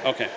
Okay.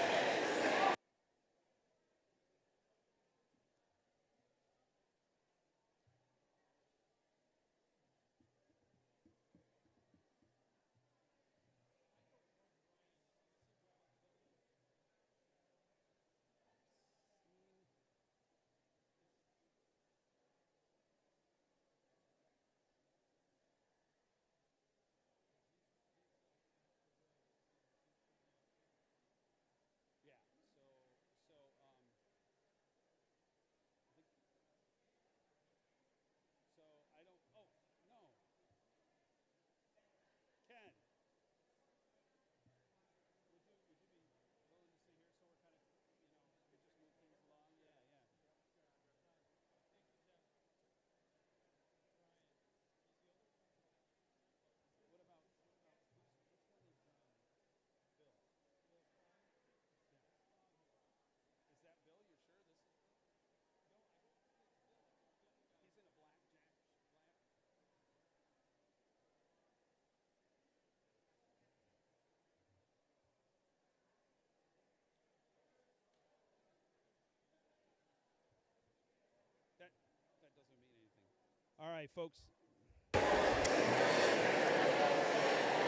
All right, folks.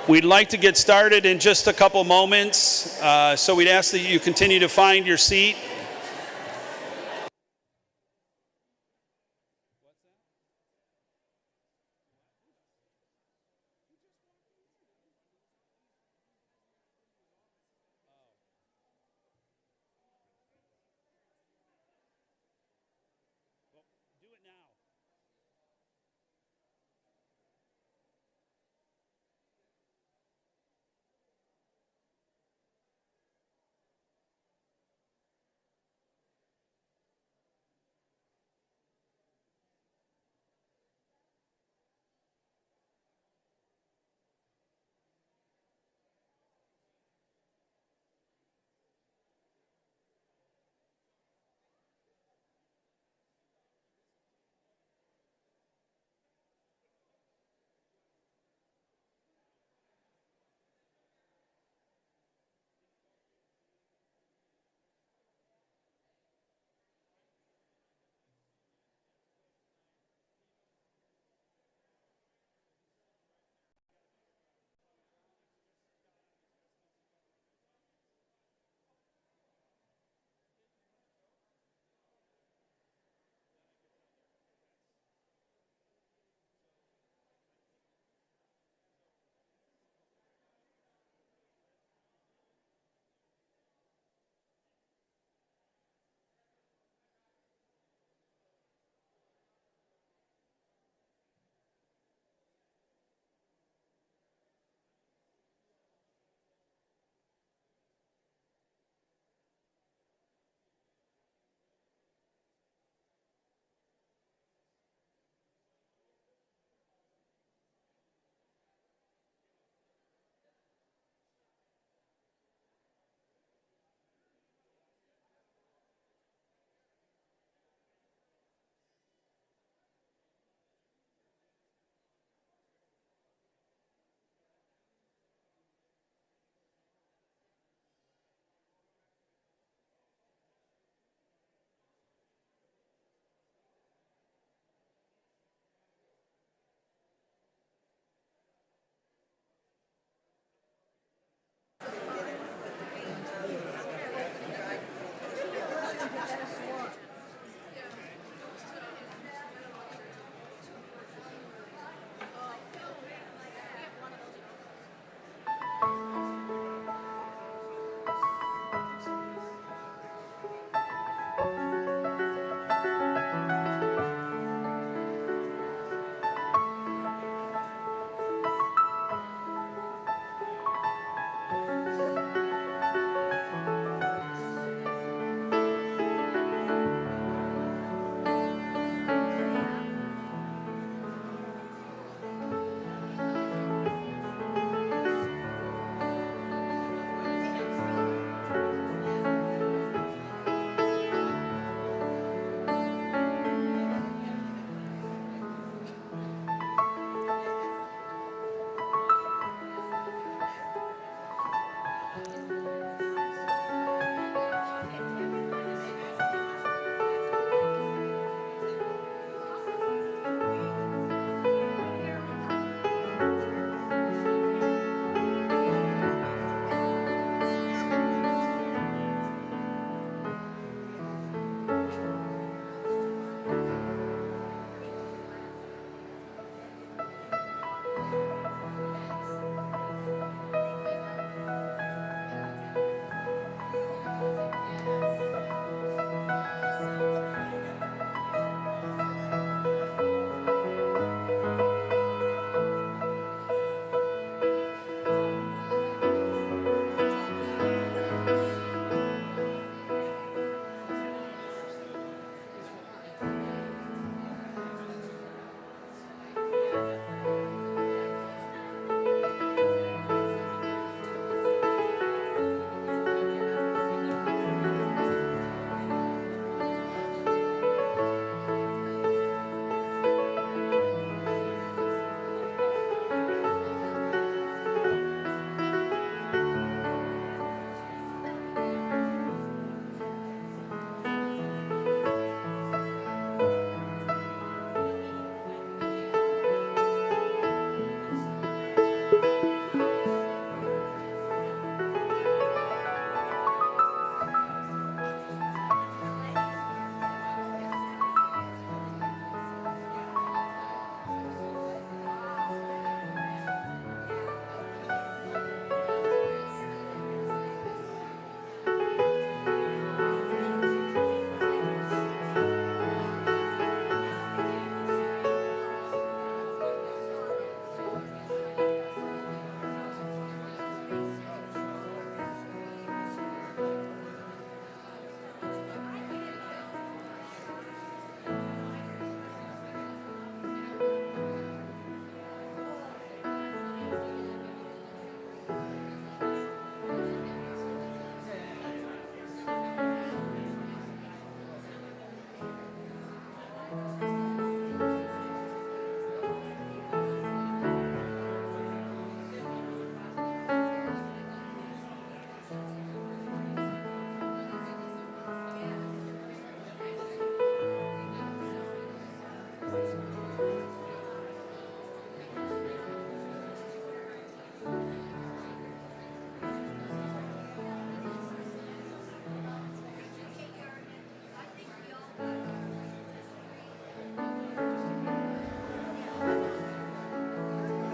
We'd like to get started in just a couple moments, so we'd ask that you continue to find your seat.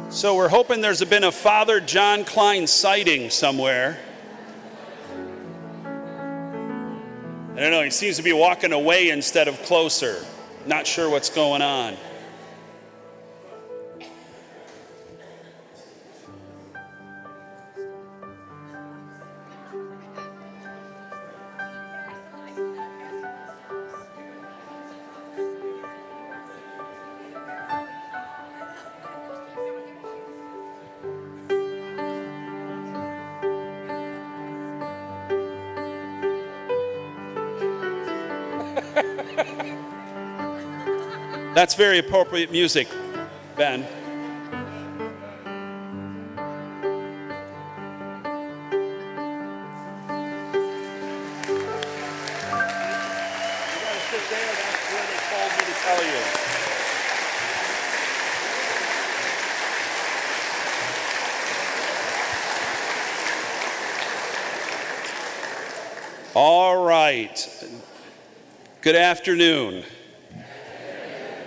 So we're hoping there's been a Father John Klein sighting somewhere. I don't know, he seems to be walking away instead of closer. Not sure what's going on. That's very appropriate music, Ben. You gotta sit there, that's where they told me to tell you. All right. Good afternoon.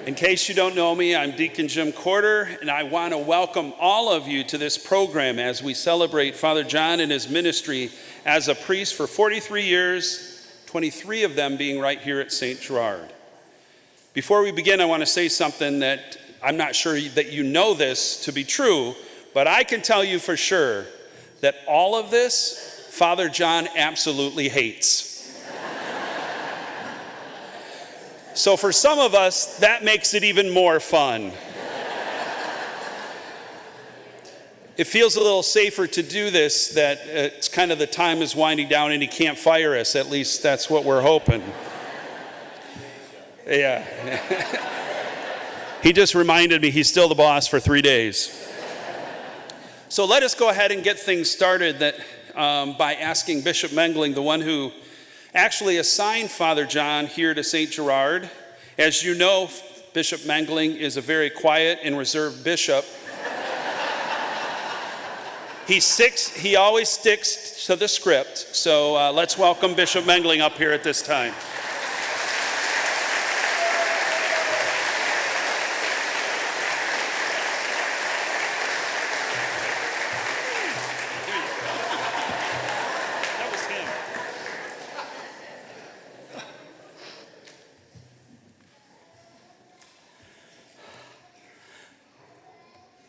In case you don't know me, I'm Deacon Jim Corder, and I want to welcome all of you to this program as we celebrate Father John and his ministry as a priest for 43 years, 23 of them being right here at St. Gerard. Before we begin, I want to say something that I'm not sure that you know this to be true, but I can tell you for sure that all of this, Father John absolutely hates. So for some of us, that makes it even more fun. It feels a little safer to do this, that it's kind of the time is winding down and he can't fire us. At least that's what we're hoping. Yeah. He just reminded me he's still the boss for 3 days. So let us go ahead and get things started by asking Bishop Mengling, the one who actually assigned Father John here to St. Gerard. As you know, Bishop Mengling is a very quiet and reserved bishop. He always sticks to the script. So let's welcome Bishop Mengling up here at this time.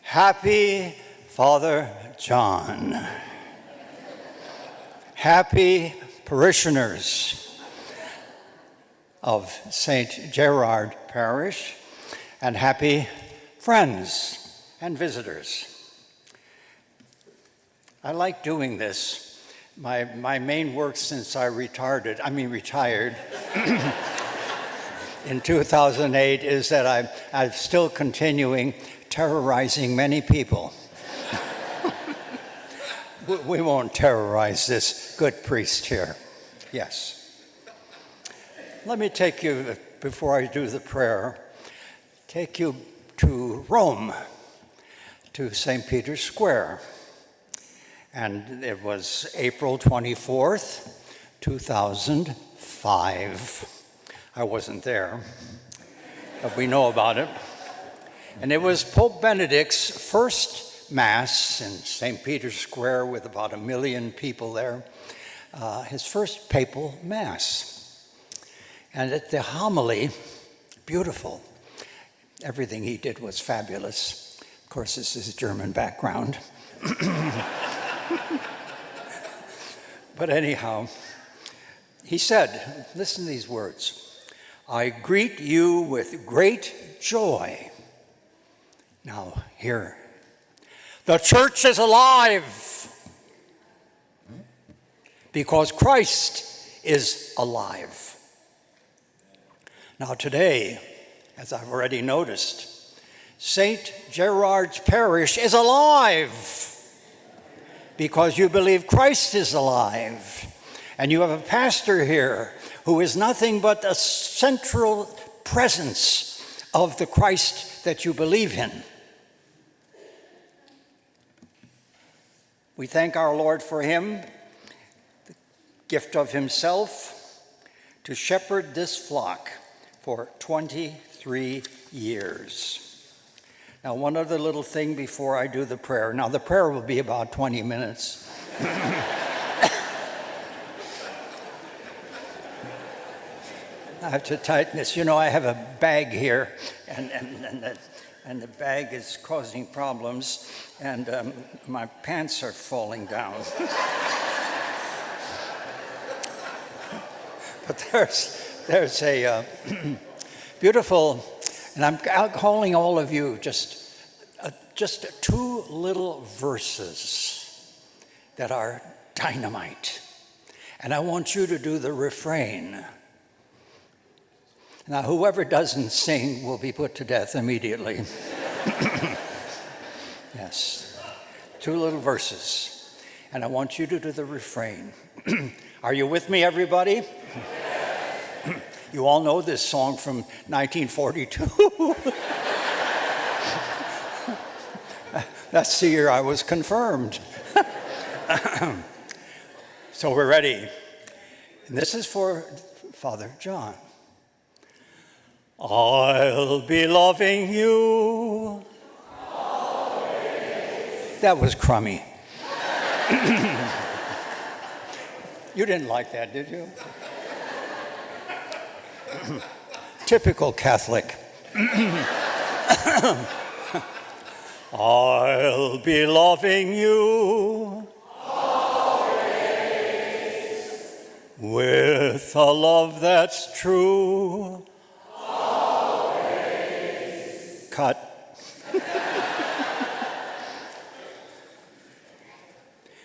Happy Father John. Happy parishioners of St. Gerard Parish, and happy friends and visitors. I like doing this. My main work since I retired in 2008 is that I'm still continuing terrorizing many people. We won't terrorize this good priest here. Yes. Let me take you, before I do the prayer, take you to Rome, to St. Peter's Square. And it was April 24th, 2005. I wasn't there, but we know about it. And it was Pope Benedict's first Mass in St. Peter's Square with about 1 million people there, his first papal Mass. And at the homily, beautiful. Everything he did was fabulous. Of course, this is German background. But anyhow, he said, listen to these words, "I greet you with great joy." Now, here, the church is alive because Christ is alive. Now, today, as I've already noticed, St. Gerard's Parish is alive because you believe Christ is alive. And you have a pastor here who is nothing but a central presence of the Christ that you believe in. We thank our Lord for him, the gift of himself, to shepherd this flock for 23 years. Now, one other little thing before I do the prayer. Now, the prayer will be about 20 minutes. I have to tighten this. You know, I have a bag here, and the bag is causing problems, and my pants are falling down. But there's a beautiful, and I'm calling all of you just 2 little verses that are dynamite. And I want you to do the refrain. Now, whoever doesn't sing will be put to death immediately. Yes. 2 little verses. And I want you to do the refrain. Are you with me, everybody? You all know this song from 1942. That's the year I was confirmed. So we're ready. And this is for Father John. I'll be loving you. Always. That was crummy. You didn't like that, did you? Typical Catholic. I'll be loving you always, with a love that's true. Always. Cut.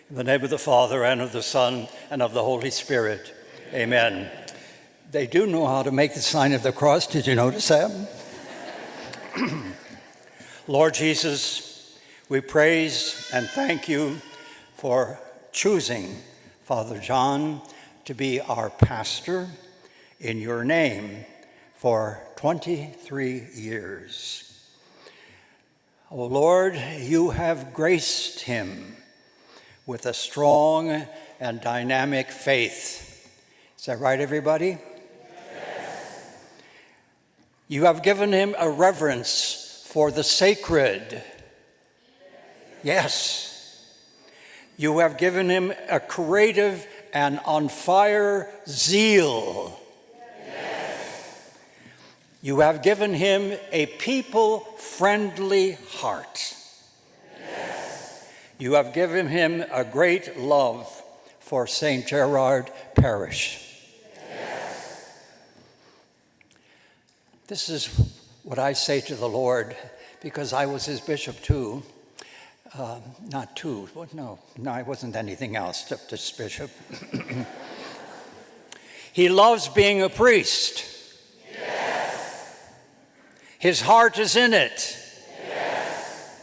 In the name of the Father, and of the Son, and of the Holy Spirit. Amen. They do know how to make the sign of the cross. Did you notice that? Lord Jesus, we praise and thank you for choosing Father John to be our pastor in your name for 23 years. Oh Lord, you have graced him with a strong and dynamic faith. Is that right, everybody? Yes. You have given him a reverence for the sacred. Yes. You have given him a creative and on fire zeal. Yes. You have given him a people-friendly heart. Yes. You have given him a great love for St. Gerard Parish. Yes. This is what I say to the Lord, because I was his bishop too. Not two, no, I wasn't anything else, just bishop. He loves being a priest. Yes. His heart is in it. Yes.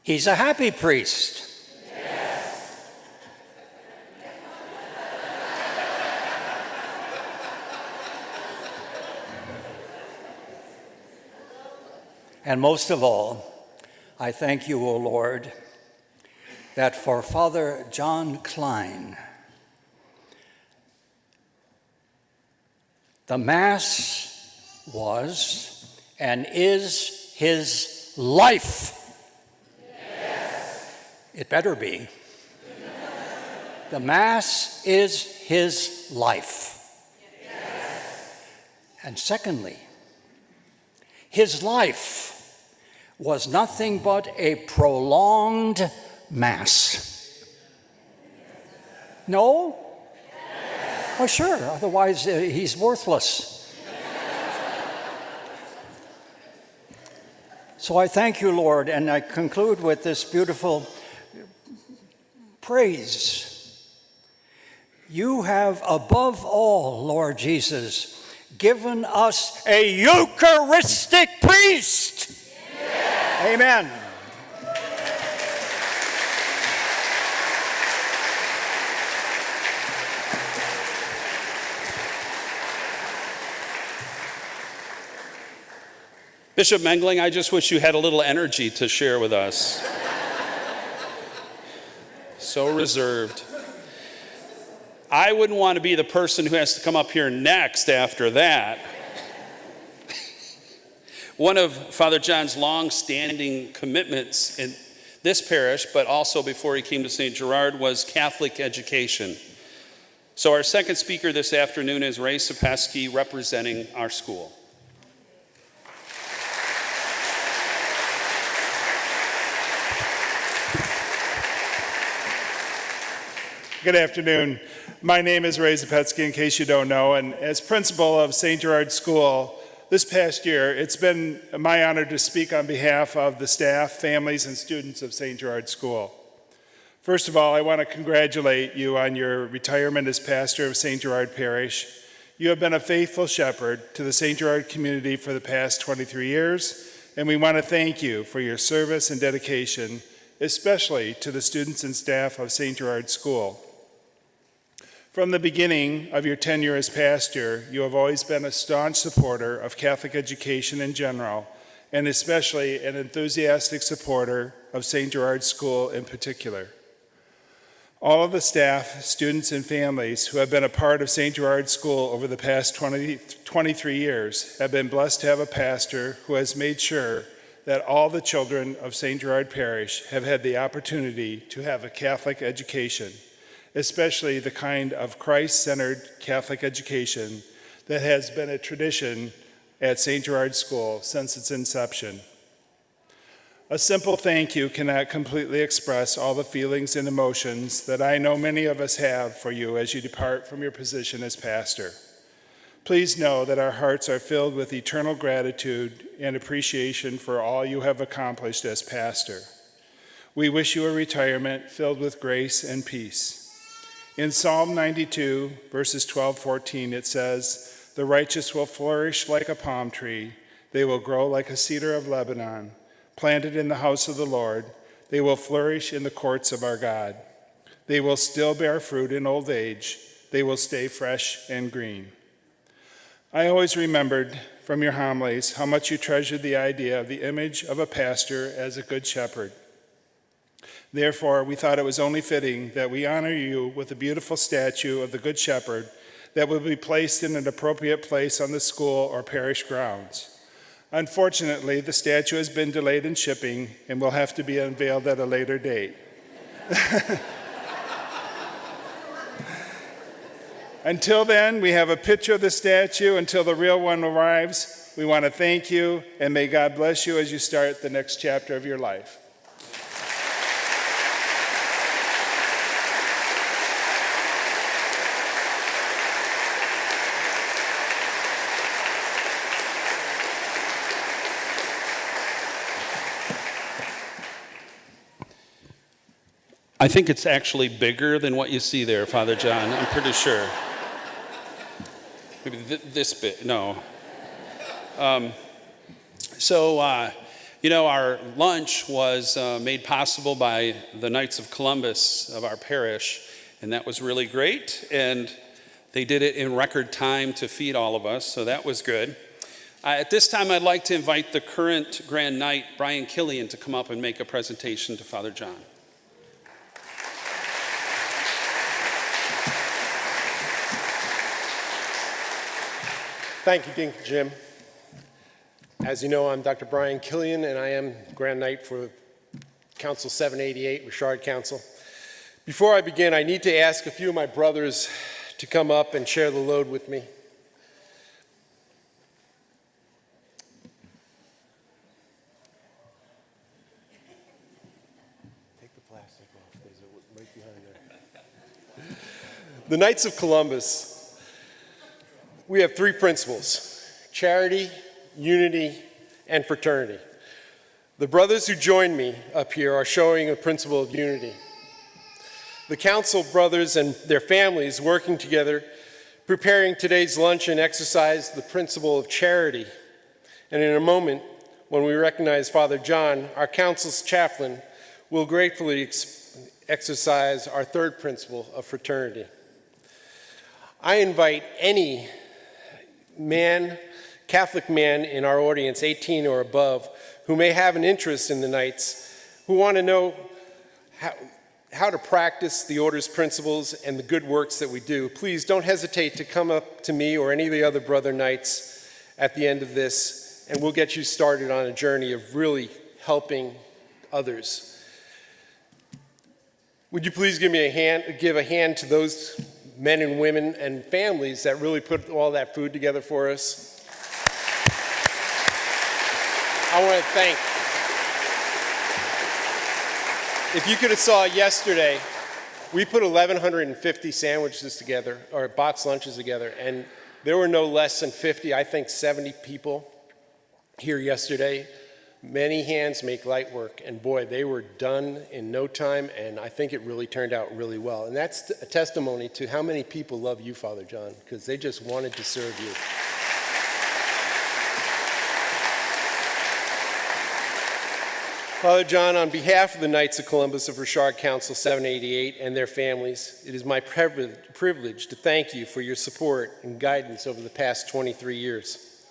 He's a happy priest. Yes. And most of all, I thank you, O Lord, that for Father John Klein, the Mass was and is his life. Yes. It better be. The Mass is his life. Yes. And secondly, his life was nothing but a prolonged Mass. No? Well, sure, otherwise he's worthless. So I thank you, Lord, and I conclude with this beautiful praise. You have, above all, Lord Jesus, given us a Eucharistic priest. Amen. Bishop Mengling, I just wish you had a little energy to share with us. So reserved. I wouldn't want to be the person who has to come up here next after that. One of Father John's long-standing commitments in this parish, but also before he came to St. Gerard, was Catholic education. So our second speaker this afternoon is Ray Sapesky, representing our school. Good afternoon. My name is Ray Zapetsky, in case you don't know, and as principal of St. Gerard School this past year, it's been my honor to speak on behalf of the staff, families, and students of St. Gerard School. First of all, I want to congratulate you on your retirement as pastor of St. Gerard Parish. You have been a faithful shepherd to the St. Gerard community for the past 23 years, and we want to thank you for your service and dedication, especially to the students and staff of St. Gerard School. From the beginning of your tenure as pastor, you have always been a staunch supporter of Catholic education in general, and especially an enthusiastic supporter of St. Gerard School in particular. All of the staff, students, and families who have been a part of St. Gerard School over the past 23 years have been blessed to have a pastor who has made sure that all the children of St. Gerard Parish have had the opportunity to have a Catholic education, especially the kind of Christ-centered Catholic education that has been a tradition at St. Gerard School since its inception. A simple thank you cannot completely express all the feelings and emotions that I know many of us have for you as you depart from your position as pastor. Please know that our hearts are filled with eternal gratitude and appreciation for all you have accomplished as pastor. We wish you a retirement filled with grace and peace. In Psalm 92, verses 12-14, it says, "The righteous will flourish like a palm tree. They will grow like a cedar of Lebanon. Planted in the house of the Lord, they will flourish in the courts of our God. They will still bear fruit in old age. They will stay fresh and green." I always remembered from your homilies how much you treasured the idea of the image of a pastor as a good shepherd. Therefore, we thought it was only fitting that we honor you with a beautiful statue of the Good Shepherd that will be placed in an appropriate place on the school or parish grounds. Unfortunately, the statue has been delayed in shipping and will have to be unveiled at a later date. Until then, we have a picture of the statue until the real one arrives. We want to thank you, and may God bless you as you start the next chapter of your life. I think it's actually bigger than what you see there, Father John. I'm pretty sure. Maybe this bit, no. Our lunch was made possible by the Knights of Columbus of our parish, and that was really great. And they did it in record time to feed all of us, so that was good. At this time, I'd like to invite the current Grand Knight, Brian Killian, to come up and make a presentation to Father John. Thank you, Deacon Jim. As you know, I'm Dr. Brian Killian, and I am Grand Knight for Council 788, Richard Council. Before I begin, I need to ask a few of my brothers to come up and share the load with me. Take the plastic off, there's it right behind there. The Knights of Columbus. We have three principles: charity, unity, and fraternity. The brothers who join me up here are showing a principle of unity. The council brothers and their families working together, preparing today's lunch and exercise the principle of charity. And in a moment, when we recognize Father John, our council's chaplain, will gratefully exercise our third principle of fraternity. I invite any Catholic man in our audience, 18 or above, who may have an interest in the Knights, who want to know how to practice the order's principles and the good works that we do, please don't hesitate to come up to me or any of the other brother Knights at the end of this and we'll get you started on a journey of really helping others. Would you please give a hand to those men and women and families that really put all that food together for us? I want to thank. If you could have saw yesterday, we put 1,150 sandwiches together, or box lunches together, and there were no less than 50, I think 70 people here yesterday. Many hands make light work, and boy, they were done in no time, and I think it really turned out really well. And that's a testimony to how many people love you, Father John, because they just wanted to serve you. Father John, on behalf of the Knights of Columbus of Richard Council 788 and their families, it is my privilege to thank you for your support and guidance over the past 23 years.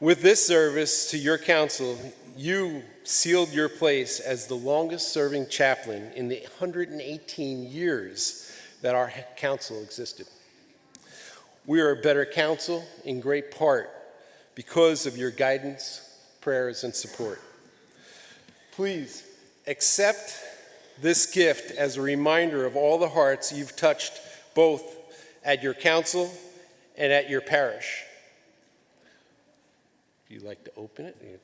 With this service to your council, you sealed your place as the longest-serving chaplain in the 118 years that our council existed. We are a better council in great part because of your guidance, prayers, and support. Please accept this gift as a reminder of all the hearts you've touched both at your council and at your parish. If you'd like to open it.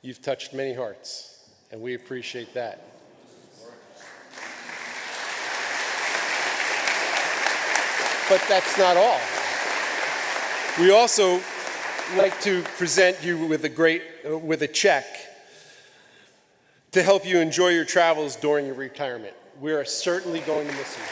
You've touched many hearts, and we appreciate that. But that's not all. We also like to present you with a check to help you enjoy your travels during your retirement. We are certainly going to miss you.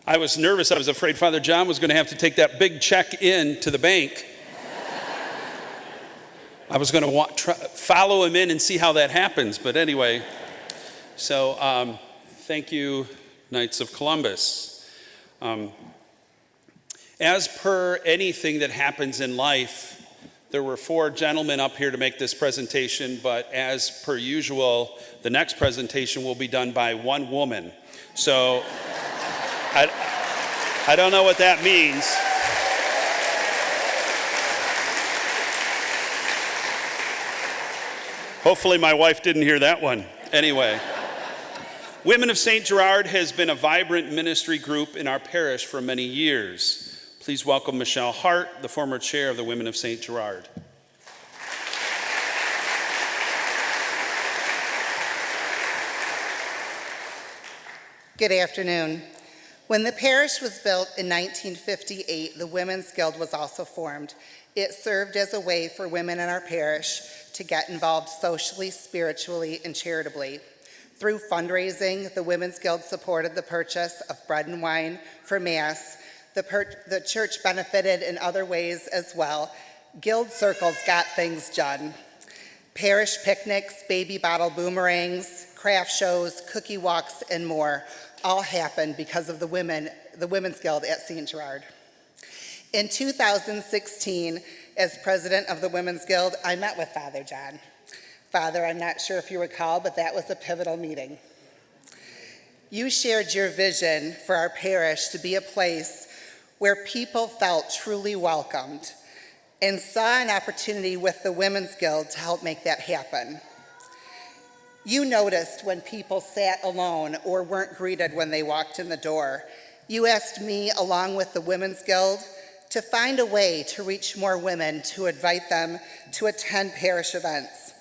I was nervous. I was afraid Father John was going to have to take that big check in to the bank. I was going to follow him in and see how that happens. But anyway, so thank you, Knights of Columbus. As per anything that happens in life, there were 4 gentlemen up here to make this presentation, but as per usual, the next presentation will be done by 1 woman. So I don't know what that means. Hopefully my wife didn't hear that one. Anyway, Women of St. Gerard has been a vibrant ministry group in our parish for many years. Please welcome Michelle Hart, the former chair of the Women of St. Gerard. Good afternoon. When the parish was built in 1958, the Women's Guild was also formed. It served as a way for women in our parish to get involved socially, spiritually, and charitably. Through fundraising, the Women's Guild supported the purchase of bread and wine for Mass. The church benefited in other ways as well. Guild circles got things done. Parish picnics, baby bottle boomerangs, craft shows, cookie walks, and more all happened because of the Women's Guild at St. Gerard. In 2016, as president of the Women's Guild, I met with Father John. Father, I'm not sure if you recall, but that was a pivotal meeting. You shared your vision for our parish to be a place where people felt truly welcomed and saw an opportunity with the Women's Guild to help make that happen. You noticed when people sat alone or weren't greeted when they walked in the door. You asked me, along with the Women's Guild, to find a way to reach more women, to invite them to attend parish events.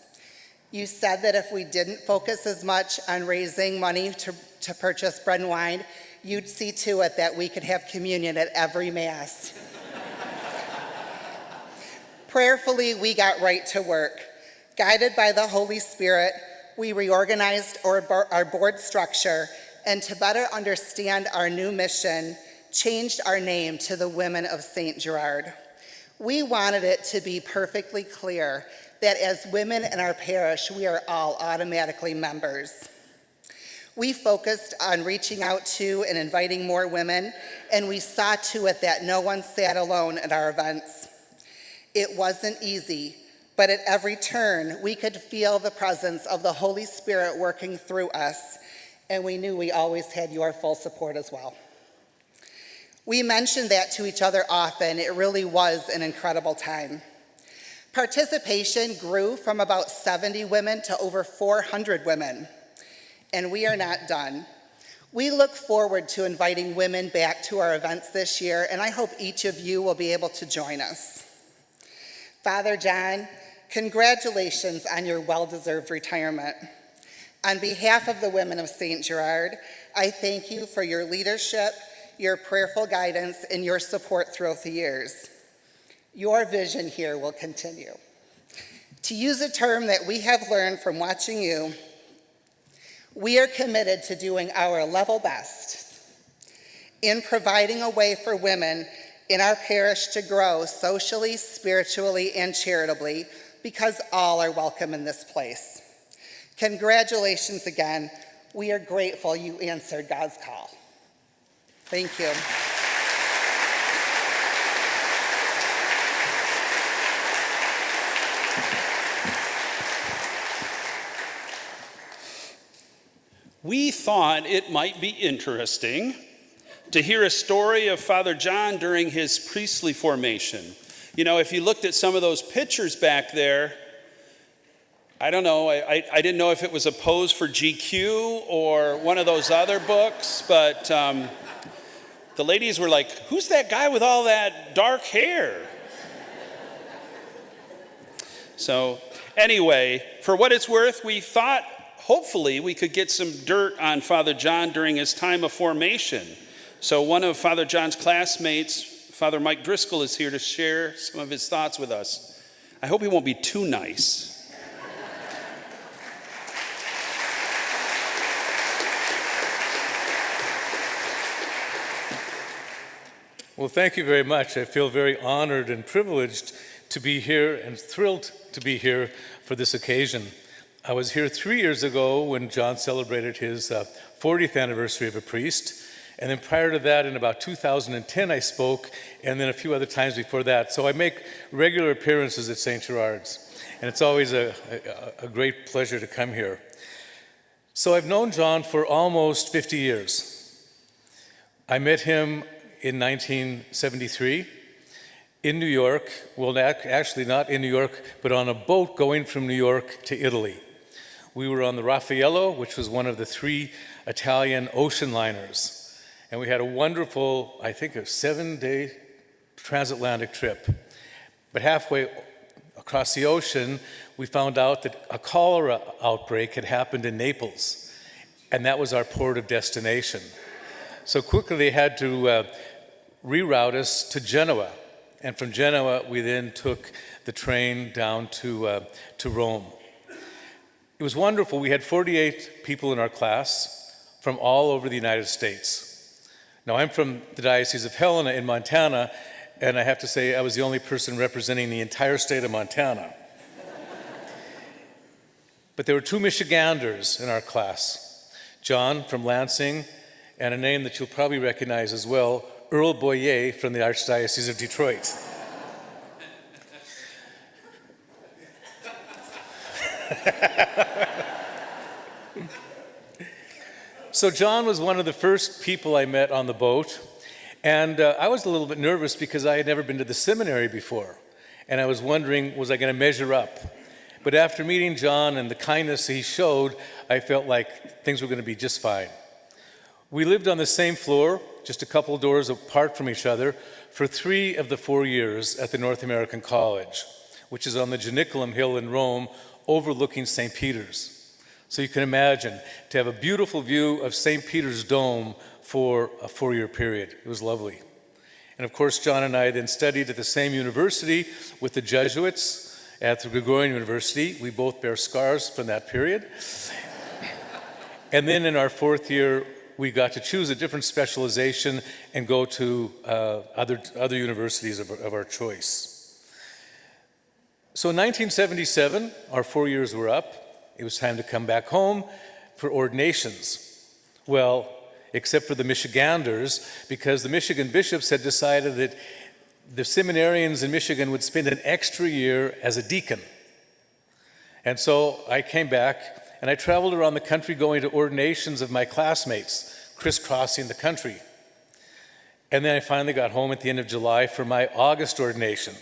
You said that if we didn't focus as much on raising money to purchase bread and wine, you'd see to it that we could have communion at every Mass. Prayerfully, we got right to work. Guided by the Holy Spirit, we reorganized our board structure, and to better understand our new mission, changed our name to the Women of St. Gerard. We wanted it to be perfectly clear that as women in our parish, we are all automatically members. We focused on reaching out to and inviting more women, and we saw to it that no one sat alone at our events. It wasn't easy, but at every turn, we could feel the presence of the Holy Spirit working through us, and we knew we always had your full support as well. We mentioned that to each other often. It really was an incredible time. Participation grew from about 70 women to over 400 women, and we are not done. We look forward to inviting women back to our events this year, and I hope each of you will be able to join us. Father John, congratulations on your well-deserved retirement. On behalf of the Women of St. Gerard, I thank you for your leadership, your prayerful guidance, and your support throughout the years. Your vision here will continue. To use a term that we have learned from watching you, we are committed to doing our level best in providing a way for women in our parish to grow socially, spiritually, and charitably, because all are welcome in this place. Congratulations again. We are grateful you answered God's call. Thank you. We thought it might be interesting to hear a story of Father John during his priestly formation. You know, if you looked at some of those pictures back there, I don't know, I didn't know if it was a pose for GQ or one of those other books, but the ladies were like, who's that guy with all that dark hair? So anyway, for what it's worth, we thought hopefully we could get some dirt on Father John during his time of formation. So one of Father John's classmates, Father Mike Driscoll, is here to share some of his thoughts with us. I hope he won't be too nice. Well, thank you very much. I feel very honored and privileged to be here and thrilled to be here for this occasion. I was here 3 years ago when John celebrated his 40th anniversary of a priest. And then prior to that, in about 2010, I spoke, and then a few other times before that. So I make regular appearances at St. Gerard's, and it's always a great pleasure to come here. So I've known John for almost 50 years. I met him in 1973 in New York, well, actually not in New York, but on a boat going from New York to Italy. We were on the Raffaello, which was one of the 3 Italian ocean liners. And we had a wonderful, I think, a 7-day transatlantic trip. But halfway across the ocean, we found out that a cholera outbreak had happened in Naples, and that was our port of destination. So quickly they had to reroute us to Genoa. And from Genoa, we then took the train down to Rome. It was wonderful. We had 48 people in our class from all over the United States. Now, I'm from the Diocese of Helena in Montana, and I have to say I was the only person representing the entire state of Montana. But there were 2 Michiganders in our class, John from Lansing, and a name that you'll probably recognize as well, Earl Boyer from the Archdiocese of Detroit. So John was one of the first people I met on the boat, and I was a little bit nervous because I had never been to the seminary before, and I was wondering, was I going to measure up? But after meeting John and the kindness he showed, I felt like things were going to be just fine. We lived on the same floor, just a couple doors apart from each other, for 3 of the 4 years at the North American College, which is on the Janiculum Hill in Rome, overlooking St. Peter's. So you can imagine, to have a beautiful view of St. Peter's Dome for a 4-year period. It was lovely. And of course, John and I then studied at the same university with the Jesuits at the Gregorian University. We both bear scars from that period. And then in our 4th year, we got to choose a different specialization and go to other universities of our choice. So in 1977, our 4 years were up. It was time to come back home for ordinations. Well, except for the Michiganders, because the Michigan bishops had decided that the seminarians in Michigan would spend an extra year as a deacon. And so I came back and I traveled around the country going to ordinations of my classmates, crisscrossing the country. And then I finally got home at the end of July for my August ordination.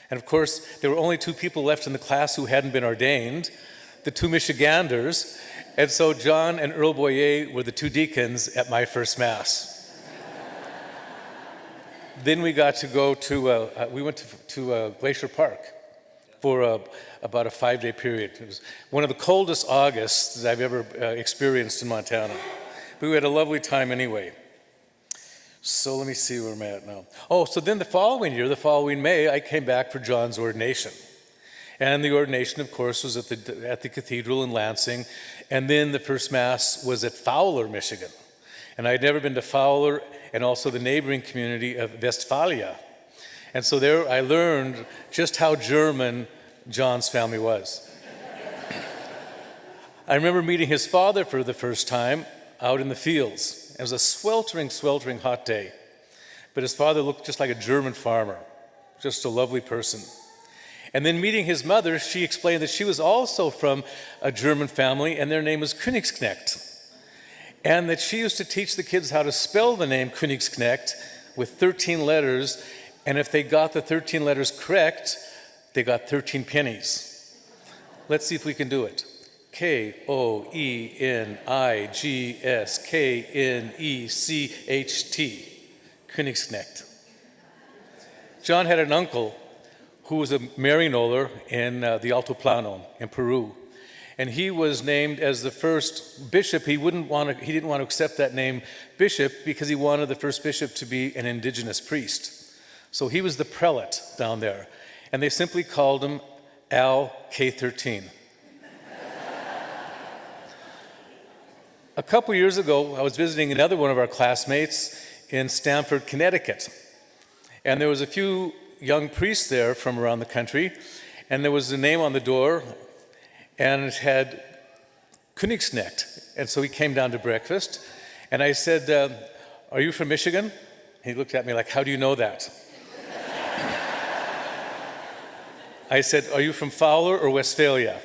And of course, there were only 2 people left in the class who hadn't been ordained, the 2 Michiganders. And so John and Earl Boyer were the 2 deacons at my first Mass. Then we got to go to, we went to Glacier Park for about a 5-day period. It was one of the coldest Augusts that I've ever experienced in Montana. But we had a lovely time anyway. So let me see where I'm at now. Oh, so then the following year, the following May, I came back for John's ordination. And the ordination, of course, was at the cathedral in Lansing. And then the first Mass was at Fowler, Michigan. And I had never been to Fowler and also the neighboring community of Westphalia. And so there I learned just how German John's family was. I remember meeting his father for the first time out in the fields. It was a sweltering, sweltering hot day. But his father looked just like a German farmer, just a lovely person. And then meeting his mother, she explained that she was also from a German family, and their name was Königsknecht. And that she used to teach the kids how to spell the name Königsknecht with 13 letters, and if they got the 13 letters correct, they got 13 pennies. Let's see if we can do it. K-O-E-N-I-G-S-K-N-E-C-H-T. Königsknecht. John had an uncle who was a marinoler in the Altiplano in Peru. And he was named as the first bishop. He didn't want to accept that name bishop because he wanted the first bishop to be an indigenous priest. So he was the prelate down there. And they simply called him Al K13. A couple years ago, I was visiting another one of our classmates in Stamford, Connecticut. And there was a few young priests there from around the country, and there was a name on the door, and it had Königsknecht. And so he came down to breakfast, and I said, are you from Michigan? He looked at me like, how do you know that? I said, are you from Fowler or Westphalia?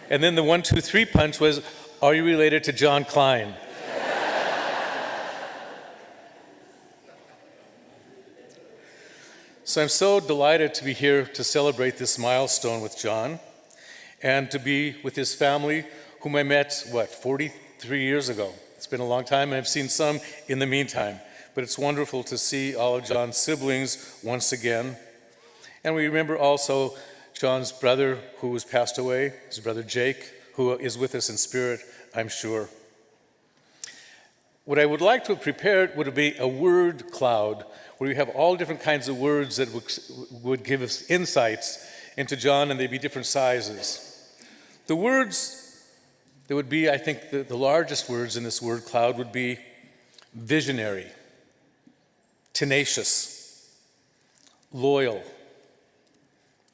And then the 1, 2, 3 punch was, are you related to John Klein? So I'm so delighted to be here to celebrate this milestone with John and to be with his family, whom I met, 43 years ago. It's been a long time, and I've seen some in the meantime. But it's wonderful to see all of John's siblings once again. And we remember also John's brother who was passed away, his brother Jake, who is with us in spirit, I'm sure. What I would like to have prepared would be a word cloud where you have all different kinds of words that would give us insights into John, and they'd be different sizes. The words that would be, I think, the largest words in this word cloud would be visionary, tenacious, loyal,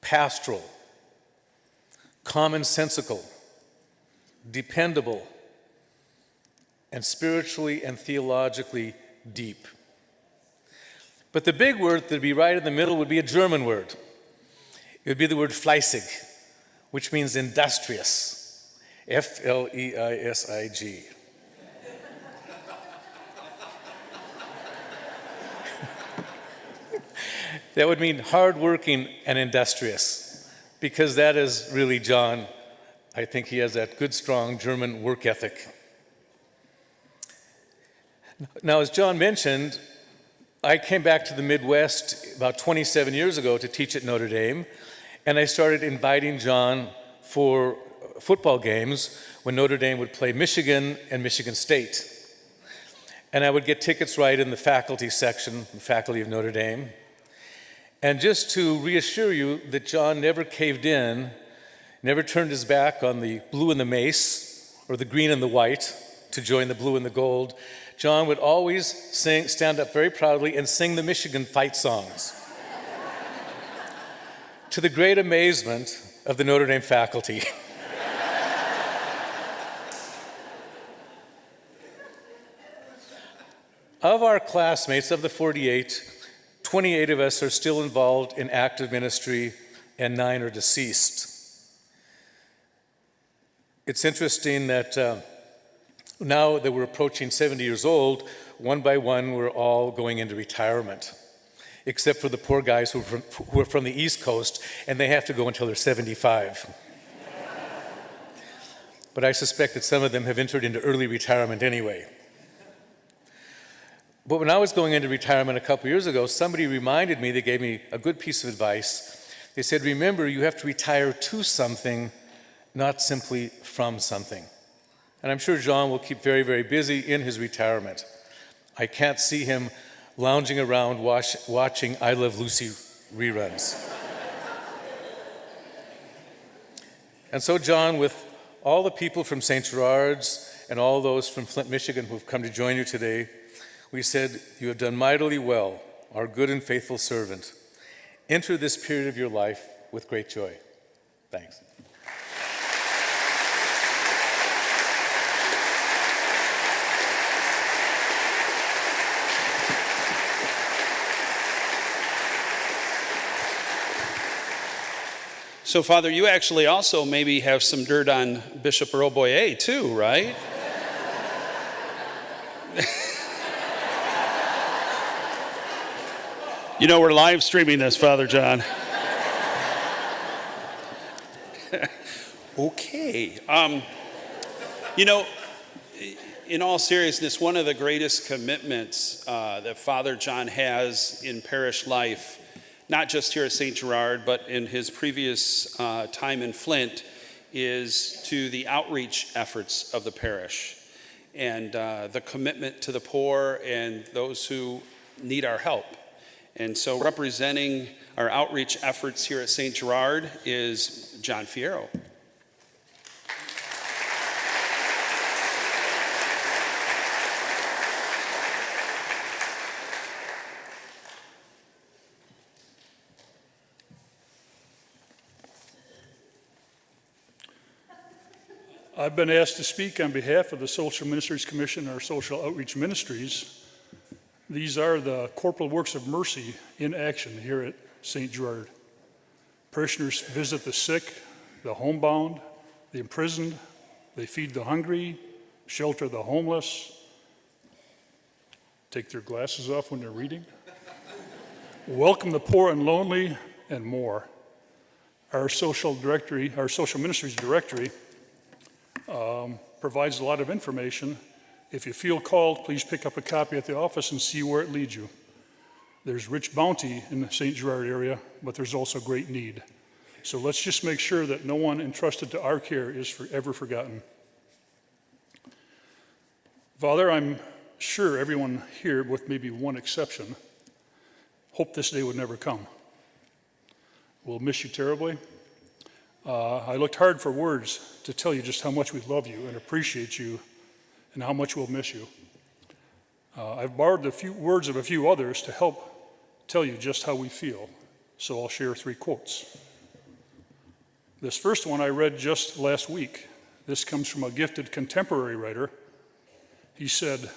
pastoral, commonsensical, dependable, and spiritually and theologically deep. But the big word that would be right in the middle would be a German word. It would be the word fleißig, which means industrious. F-L-E-I-S-I-G. That would mean hardworking and industrious, because that is really John. I think he has that good, strong German work ethic. Now, as John mentioned, I came back to the Midwest about 27 years ago to teach at Notre Dame, and I started inviting John for football games when Notre Dame would play Michigan and Michigan State. And I would get tickets right in the faculty section, the faculty of Notre Dame. And just to reassure you that John never caved in, never turned his back on the blue and the mace, or the green and the white, to join the blue and the gold, John would always stand up very proudly and sing the Michigan fight songs, to the great amazement of the Notre Dame faculty. Of our classmates, of the 48, 28 of us are still involved in active ministry and 9 are deceased. It's interesting that now that we're approaching 70 years old, one by one we're all going into retirement, except for the poor guys who are from the East Coast, and they have to go until they're 75. But I suspect that some of them have entered into early retirement anyway. But when I was going into retirement a couple years ago, somebody reminded me, they gave me a good piece of advice. They said, remember, you have to retire to something, not simply from something. And I'm sure John will keep very, very busy in his retirement. I can't see him lounging around watching I Love Lucy reruns. And so, John, with all the people from St. Gerard's and all those from Flint, Michigan who've come to join you today, we said, you have done mightily well, our good and faithful servant. Enter this period of your life with great joy. Thanks. So, Father, you actually also maybe have some dirt on Bishop Earl Boyer, too, right? You know, we're live streaming this, Father John. Okay. You know, in all seriousness, one of the greatest commitments that Father John has in parish life, not just here at St. Gerard, but in his previous time in Flint, is to the outreach efforts of the parish and the commitment to the poor and those who need our help. And so representing our outreach efforts here at St. Gerard is John Fierro. I've been asked to speak on behalf of the Social Ministries Commission, our social outreach ministries. These are the corporal works of mercy in action here at St. Gerard. Parishioners visit the sick, the homebound, the imprisoned, they feed the hungry, shelter the homeless, take their glasses off when they're reading, welcome the poor and lonely, and more. Our social ministries directory provides a lot of information. If you feel called, please pick up a copy at the office and see where it leads you. There's rich bounty in the St. Gerard area, but there's also great need. So let's just make sure that no one entrusted to our care is ever forgotten. Father, I'm sure everyone here, with maybe one exception, hoped this day would never come. We'll miss you terribly. I looked hard for words to tell you just how much we love you and appreciate you and how much we'll miss you. I've borrowed the few words of a few others to help tell you just how we feel, so I'll share 3 quotes. This first one I read just last week. This comes from a gifted contemporary writer. He said,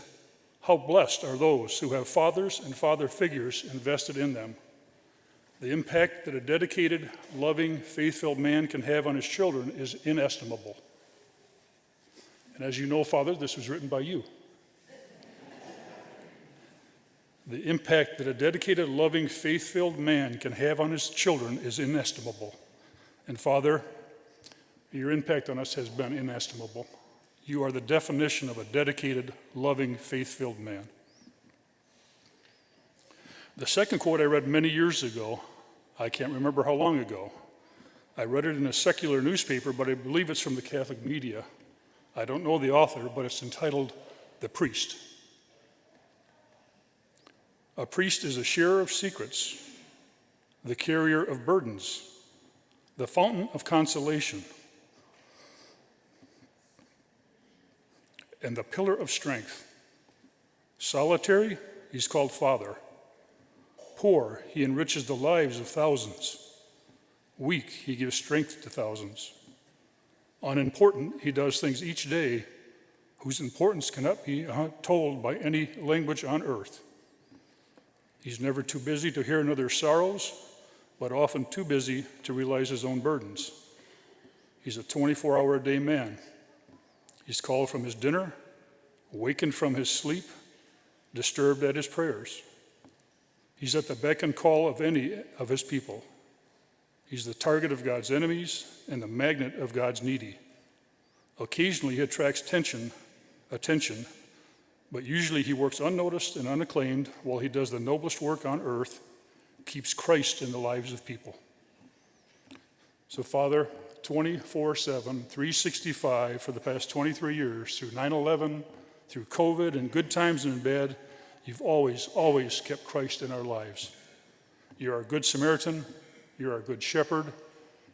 "How blessed are those who have fathers and father figures invested in them. The impact that a dedicated, loving, faith-filled man can have on his children is inestimable." And as you know, Father, this was written by you. The impact that a dedicated, loving, faith-filled man can have on his children is inestimable. And Father, your impact on us has been inestimable. You are the definition of a dedicated, loving, faith-filled man. The second quote I read many years ago, I can't remember how long ago, I read it in a secular newspaper, but I believe it's from the Catholic media. I don't know the author, but it's entitled The Priest. A priest is a sharer of secrets, the carrier of burdens, the fountain of consolation, and the pillar of strength. Solitary, he's called Father. Poor, he enriches the lives of thousands. Weak, he gives strength to thousands. Unimportant, he does things each day whose importance cannot be told by any language on earth. He's never too busy to hear another's sorrows, but often too busy to realize his own burdens. He's a 24-hour-a-day man. He's called from his dinner, awakened from his sleep, disturbed at his prayers. He's at the beck and call of any of his people. He's the target of God's enemies and the magnet of God's needy. Occasionally he attracts attention, but usually he works unnoticed and unacclaimed while he does the noblest work on earth, keeps Christ in the lives of people. So Father, 24/7, 365 for the past 23 years, through 9/11, through COVID and good times and bad, you've always kept Christ in our lives. You're our good Samaritan. You're our good shepherd.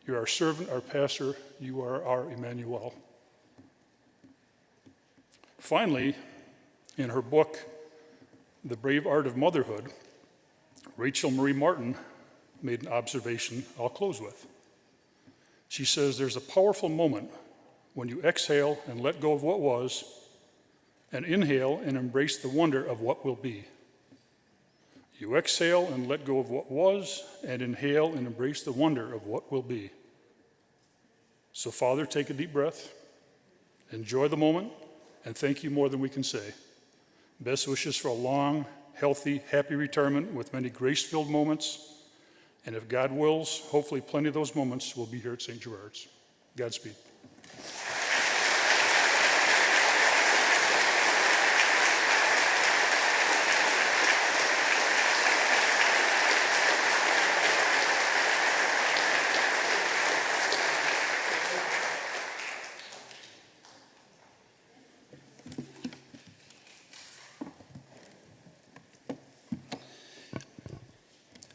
You're our servant, our pastor. You are our Emmanuel. Finally, in her book, The Brave Art of Motherhood, Rachel Marie Martin made an observation I'll close with. She says, there's a powerful moment when you exhale and let go of what was, and inhale and embrace the wonder of what will be. You exhale and let go of what was, and inhale and embrace the wonder of what will be. So, Father, take a deep breath, enjoy the moment, and thank you more than we can say. Best wishes for a long, healthy, happy retirement with many grace-filled moments. And if God wills, hopefully plenty of those moments will be here at St. Gerard's. Godspeed.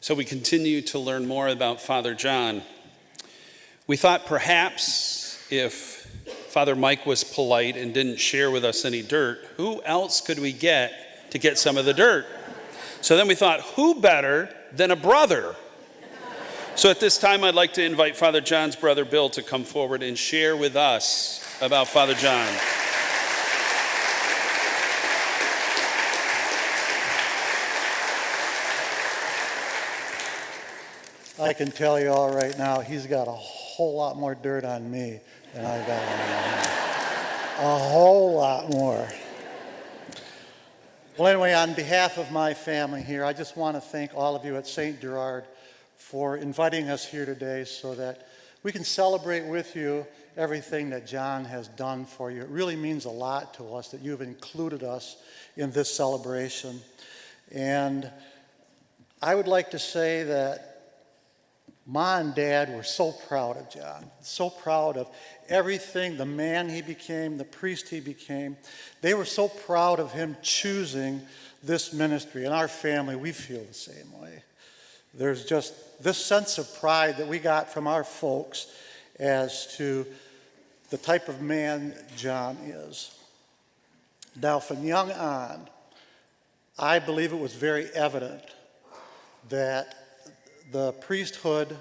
So we continue to learn more about Father John. We thought perhaps if Father Mike was polite and didn't share with us any dirt, who else could we get to get some of the dirt? So then we thought, who better than a brother? So at this time, I'd like to invite Father John's brother Bill to come forward and share with us about Father John. I can tell you all right now, he's got a whole lot more dirt on me than I got on him. A whole lot more. Well, anyway, on behalf of my family here, I just want to thank all of you at St. Gerard for inviting us here today so that we can celebrate with you everything that John has done for you. It really means a lot to us that you've included us in this celebration. And I would like to say that Ma and Dad were so proud of John, so proud of everything, the man he became, the priest he became. They were so proud of him choosing this ministry. In our family, we feel the same way. There's just this sense of pride that we got from our folks as to the type of man John is. Now, from young on, I believe it was very evident that the priesthood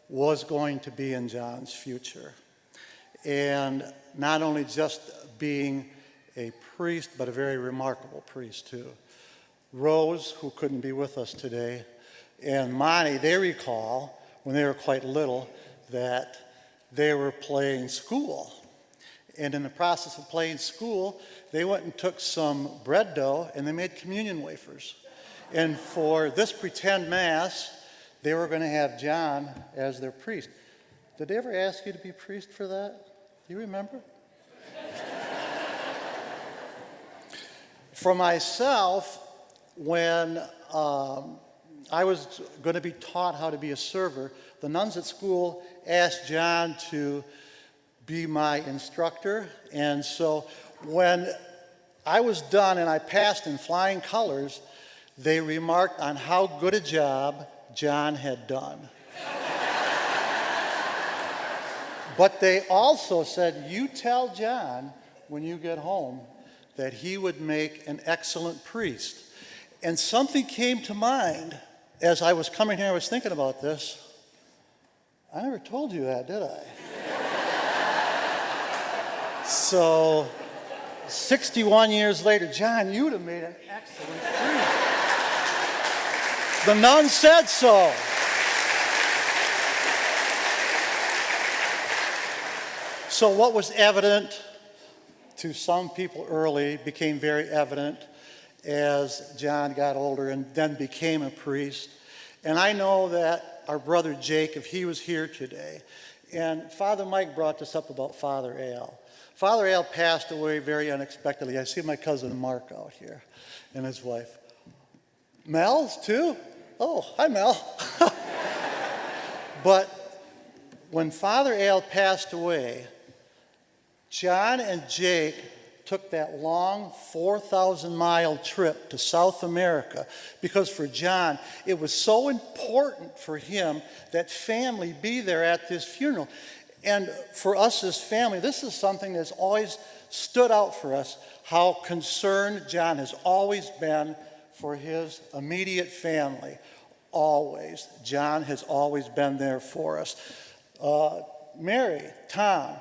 was going to be in John's future. And not only just being a priest, but a very remarkable priest too. Rose, who couldn't be with us today, and Monty, they recall when they were quite little that they were playing school. And in the process of playing school, they went and took some bread dough and they made communion wafers. And for this pretend mass, they were going to have John as their priest. Did they ever ask you to be priest for that? Do you remember? For myself, when I was going to be taught how to be a server, the nuns at school asked John to be my instructor. And so when I was done and I passed in flying colors, they remarked on how good a job John had done. But they also said, you tell John when you get home that he would make an excellent priest. And something came to mind as I was coming here. I was thinking about this. I never told you that, did I? So 61 years later, John, you'd have made an excellent priest. The nun said so. So what was evident to some people early became very evident as John got older and then became a priest. And I know that our brother Jake, if he was here today, and Father Mike brought this up about Father Al. Father Al passed away very unexpectedly. I see my cousin Mark out here and his wife. Mel's too? Oh, hi Mel. But when Father Al passed away, John and Jake took that long 4,000-mile trip to South America because for John, it was so important for him that family be there at this funeral. And for us as family, this is something that's always stood out for us, how concerned John has always been for his immediate family. Always. John has always been there for us. Mary, Tom,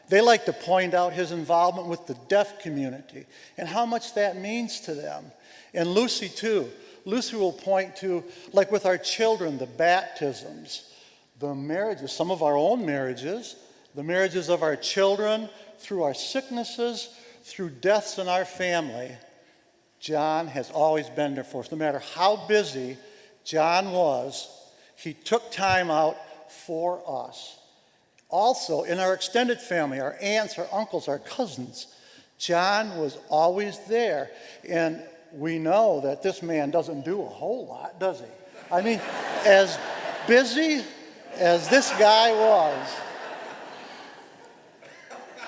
they like to point out his involvement with the deaf community and how much that means to them. And Lucy, too. Lucy will point to, like with our children, the baptisms, the marriages, some of our own marriages, the marriages of our children, through our sicknesses, through deaths in our family. John has always been there for us. No matter how busy John was, he took time out for us. Also, in our extended family, our aunts, our uncles, our cousins, John was always there. And we know that this man doesn't do a whole lot, does he? I mean, as busy as this guy was,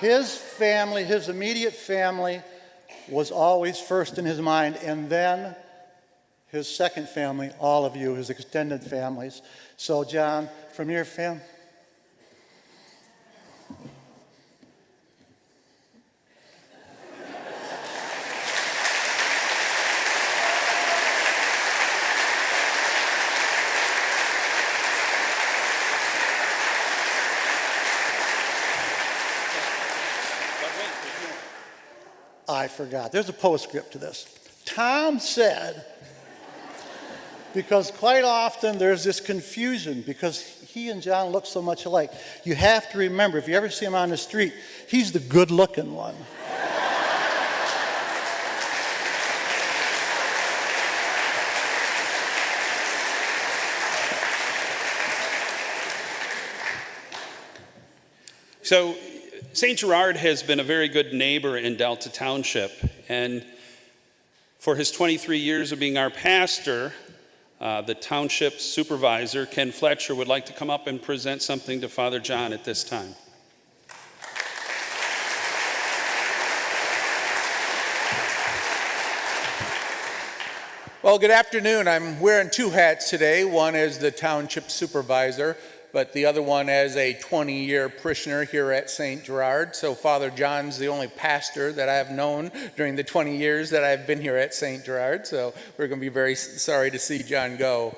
his family, his immediate family, was always first in his mind, and then his second family, all of you, his extended families. So, John, from your family, I forgot. There's a postscript to this. Tom said, because quite often there's this confusion because he and John look so much alike. You have to remember, if you ever see him on the street, he's the good-looking one. So, St. Gerard has been a very good neighbor in Delta Township, and for his 23 years of being our pastor, the township supervisor, Ken Fletcher, would like to come up and present something to Father John at this time. Well, good afternoon. I'm wearing two hats today. One as the township supervisor, but the other one as a 20-year parishioner here at St. Gerard. So Father John's the only pastor that I've known during the 20 years that I've been here at St. Gerard. So we're going to be very sorry to see John go.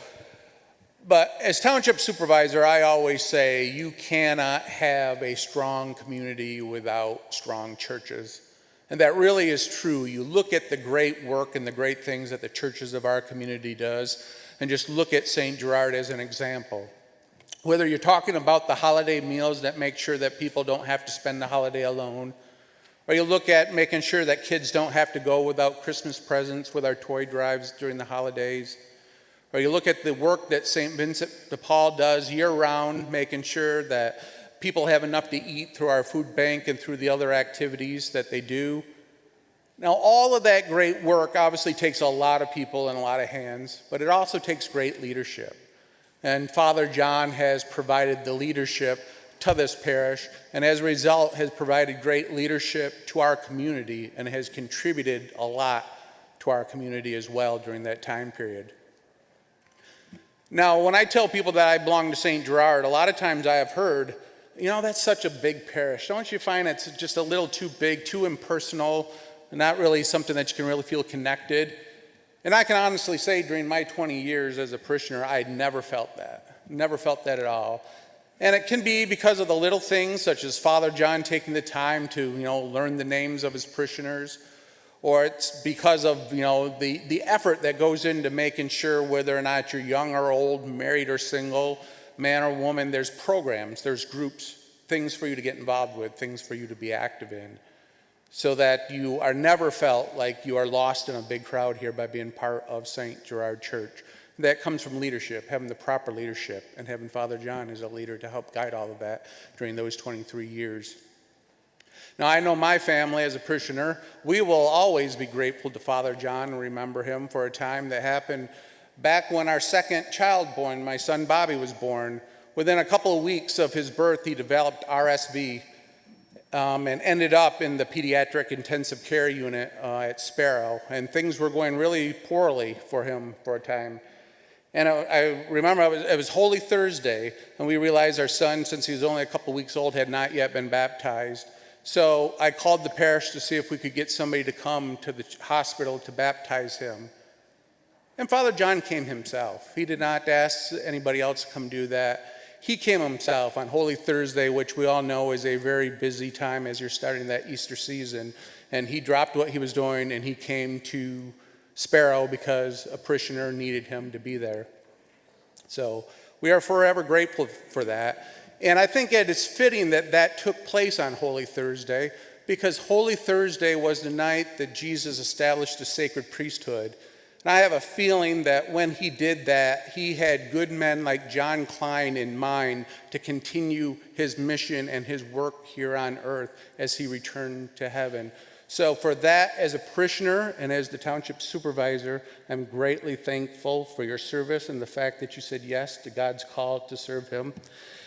But as township supervisor, I always say you cannot have a strong community without strong churches. And that really is true. You look at the great work and the great things that the churches of our community does, and just look at St. Gerard as an example. Whether you're talking about the holiday meals that make sure that people don't have to spend the holiday alone, or you look at making sure that kids don't have to go without Christmas presents with our toy drives during the holidays, or you look at the work that St. Vincent de Paul does year-round, making sure that people have enough to eat through our food bank and through the other activities that they do, Now, all of that great work obviously takes a lot of people and a lot of hands, but it also takes great leadership. And Father John has provided the leadership to this parish, and as a result has provided great leadership to our community and has contributed a lot to our community as well during that time period. Now, when I tell people that I belong to St. Gerard, a lot of times I have heard, you know, that's such a big parish. Don't you find it's just a little too big, too impersonal, not really something that you can really feel connected? And I can honestly say during my 20 years as a parishioner, I never felt that. Never felt that at all. And it can be because of the little things, such as Father John taking the time to, learn the names of his parishioners, or it's because of, the effort that goes into making sure whether or not you're young or old, married or single, man or woman, there's programs, there's groups, things for you to get involved with, things for you to be active in, so that you are never felt like you are lost in a big crowd here by being part of St. Gerard Church. That comes from leadership, having the proper leadership, and having Father John as a leader to help guide all of that during those 23 years. Now, I know my family as a parishioner, we will always be grateful to Father John and remember him for a time that happened back when our second child born, my son Bobby, was born. Within a couple of weeks of his birth, he developed RSV and ended up in the pediatric intensive care unit at Sparrow. And things were going really poorly for him for a time. And I remember it was Holy Thursday, and we realized our son, since he was only a couple weeks old, had not yet been baptized. So I called the parish to see if we could get somebody to come to the hospital to baptize him. And Father John came himself. He did not ask anybody else to come do that. He came himself on Holy Thursday, which we all know is a very busy time as you're starting that Easter season. And he dropped what he was doing and he came to Sparrow because a parishioner needed him to be there. So we are forever grateful for that. And I think it is fitting that that took place on Holy Thursday, because Holy Thursday was the night that Jesus established the sacred priesthood. And I have a feeling that when he did that, he had good men like John Klein in mind to continue his mission and his work here on earth as he returned to heaven. So for that, as a parishioner and as the township supervisor, I'm greatly thankful for your service and the fact that you said yes to God's call to serve him.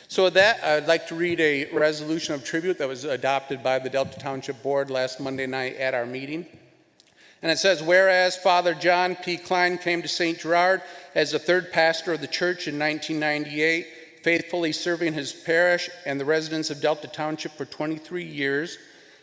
So with that, I'd like to read a resolution of tribute that was adopted by the Delta Township Board last Monday night at our meeting. And it says, whereas Father John P. Klein came to St. Gerard as the third pastor of the church in 1998, faithfully serving his parish and the residents of Delta Township for 23 years.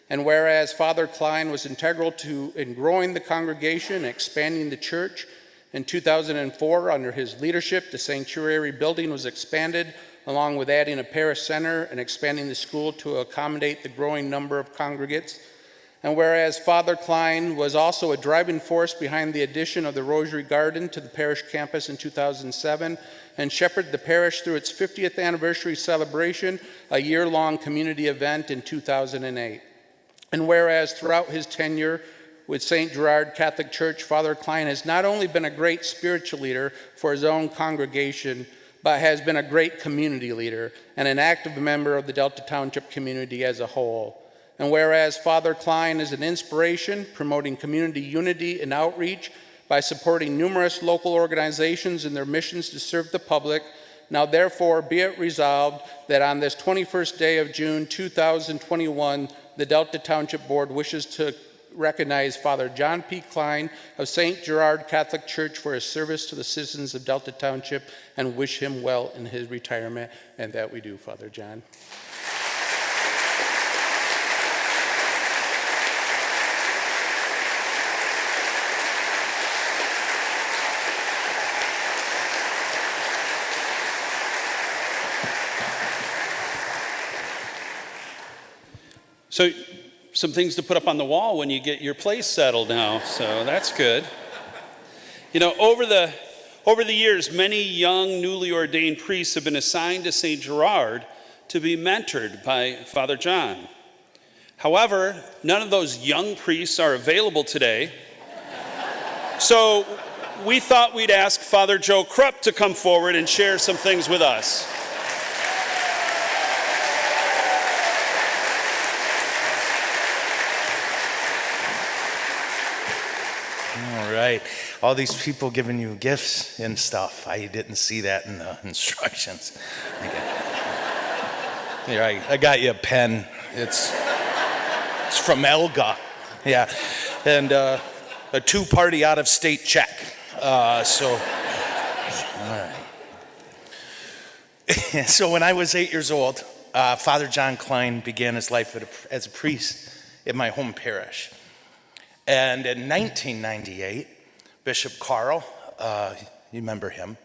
And whereas Father Klein was integral in growing the congregation and expanding the church, in 2004, under his leadership, the sanctuary building was expanded, along with adding a parish center and expanding the school to accommodate the growing number of congregants. And whereas Father Klein was also a driving force behind the addition of the Rosary Garden to the parish campus in 2007 and shepherded the parish through its 50th anniversary celebration, a year-long community event in 2008. And whereas throughout his tenure with St. Gerard Catholic Church, Father Klein has not only been a great spiritual leader for his own congregation, but has been a great community leader and an active member of the Delta Township community as a whole. And whereas Father Klein is an inspiration, promoting community unity and outreach by supporting numerous local organizations in their missions to serve the public, now therefore be it resolved that on this 21st day of June 2021, the Delta Township Board wishes to recognize Father John P. Klein of St. Gerard Catholic Church for his service to the citizens of Delta Township and wish him well in his retirement. And that we do, Father John. So some things to put up on the wall when you get your place settled now, so that's good. You know, over the years, many young, newly ordained priests have been assigned to St. Gerard to be mentored by Father John. However, none of those young priests are available today, so we thought we'd ask Father Joe Krupp to come forward and share some things with us. right. All these people giving you gifts and stuff. I didn't see that in the instructions. You're right. I got you a pen. It's from Elga. Yeah. And a 2-party out-of-state check. All right. So when I was 8 years old, Father John Klein began his life as a priest in my home parish. And in 1998, Bishop Carl, you remember him?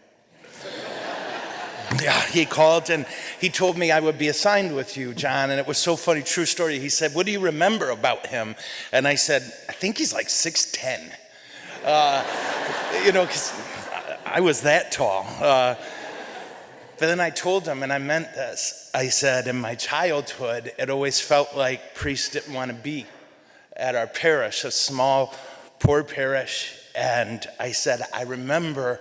Yeah, he called and he told me I would be assigned with you, John, and it was so funny, true story. He said, "What do you remember about him?" And I said, "I think he's like 6'10". Because I was that tall. But then I told him, and I meant this, I said, in my childhood, it always felt like priests didn't want to be at our parish, a small, poor parish. And I said, I remember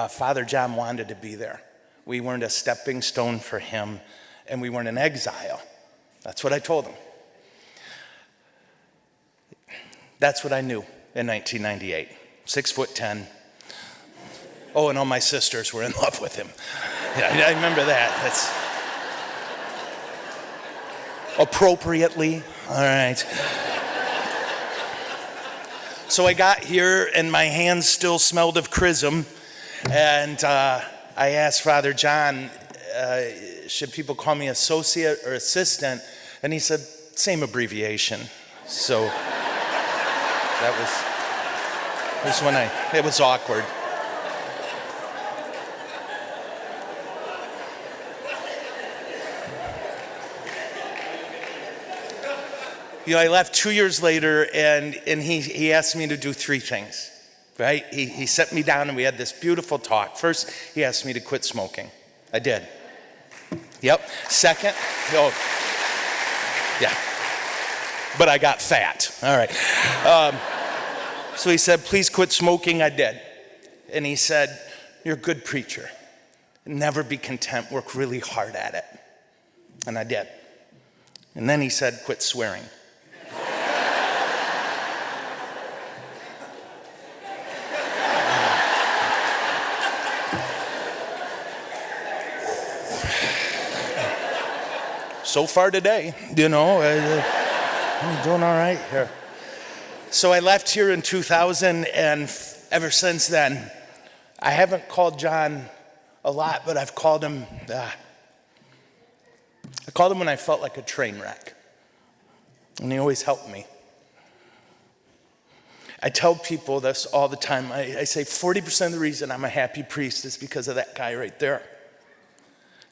Father John wanted to be there. We weren't a stepping stone for him, and we weren't in exile. That's what I told him. That's what I knew in 1998. 6'10". Oh, and all my sisters were in love with him. Yeah, I remember that. That's appropriately. All right. So I got here, and my hands still smelled of chrism, and I asked Father John, should people call me associate or assistant? And he said, same abbreviation. So that was when it was awkward. I left 2 years later, and he asked me to do 3 things, right? He sat me down, and we had this beautiful talk. First, he asked me to quit smoking. I did. Yep. Second, yeah. But I got fat. All right. So he said, please quit smoking. I did. And he said, you're a good preacher. Never be content. Work really hard at it. And I did. And then he said, quit swearing. So far today, I'm doing all right here. So I left here in 2000, and ever since then, I haven't called John a lot, but I've called him, I called him when I felt like a train wreck, and he always helped me. I tell people this all the time. I say 40% of the reason I'm a happy priest is because of that guy right there.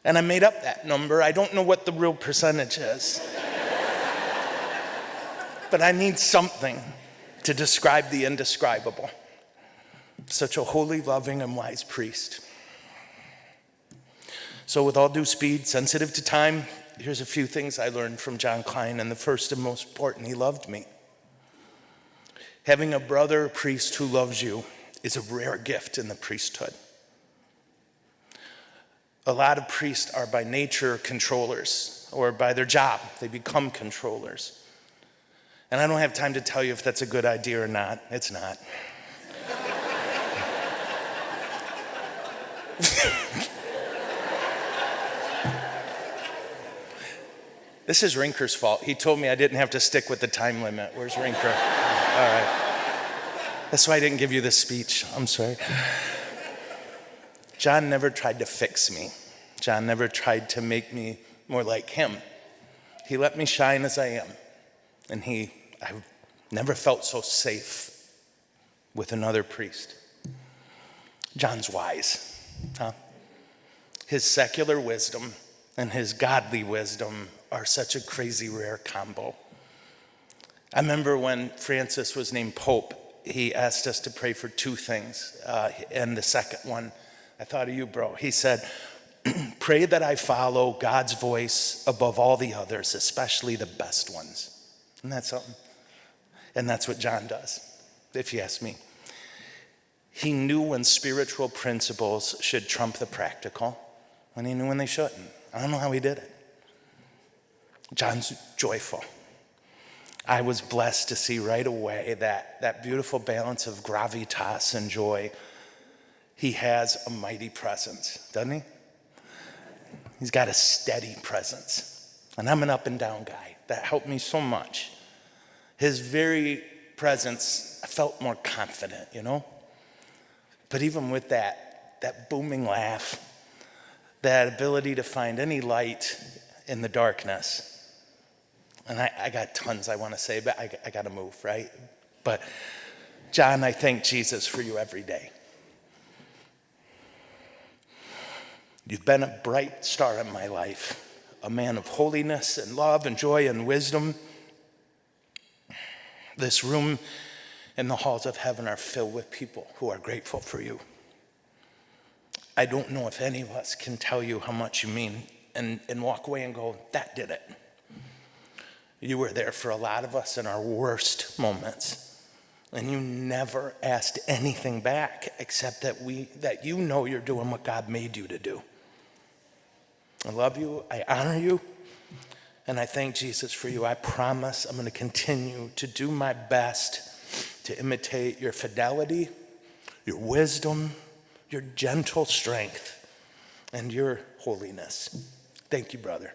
And I made up that number. I don't know what the real percentage is. But I need something to describe the indescribable. Such a holy, loving, and wise priest. So with all due speed, sensitive to time, here's a few things I learned from John Klein. And the first and most important, he loved me. Having a brother priest who loves you is a rare gift in the priesthood. A lot of priests are by nature controllers, or by their job, they become controllers. And I don't have time to tell you if that's a good idea or not. It's not. This is Rinker's fault. He told me I didn't have to stick with the time limit. Where's Rinker? All right. That's why I didn't give you this speech. I'm sorry. John never tried to fix me. John never tried to make me more like him. He let me shine as I am. And I never felt so safe with another priest. John's wise, huh? His secular wisdom and his godly wisdom are such a crazy rare combo. I remember when Francis was named Pope, he asked us to pray for 2 things. And the second one, I thought of you, bro. He said, pray that I follow God's voice above all the others, especially the best ones. Isn't that something? And that's what John does, if you ask me. He knew when spiritual principles should trump the practical, and he knew when they shouldn't. I don't know how he did it. John's joyful. I was blessed to see right away that beautiful balance of gravitas and joy. He has a mighty presence, doesn't he? He's got a steady presence. And I'm an up and down guy. That helped me so much. His very presence, I felt more confident, you know? But even with that booming laugh, that ability to find any light in the darkness, and I got tons I want to say, but I got to move, right? But John, I thank Jesus for you every day. You've been a bright star in my life, a man of holiness and love and joy and wisdom. This room and the halls of heaven are filled with people who are grateful for you. I don't know if any of us can tell you how much you mean and walk away and go, that did it. You were there for a lot of us in our worst moments, and you never asked anything back except that you know you're doing what God made you to do. I love you, I honor you, and I thank Jesus for you. I promise I'm going to continue to do my best to imitate your fidelity, your wisdom, your gentle strength, and your holiness. Thank you, brother.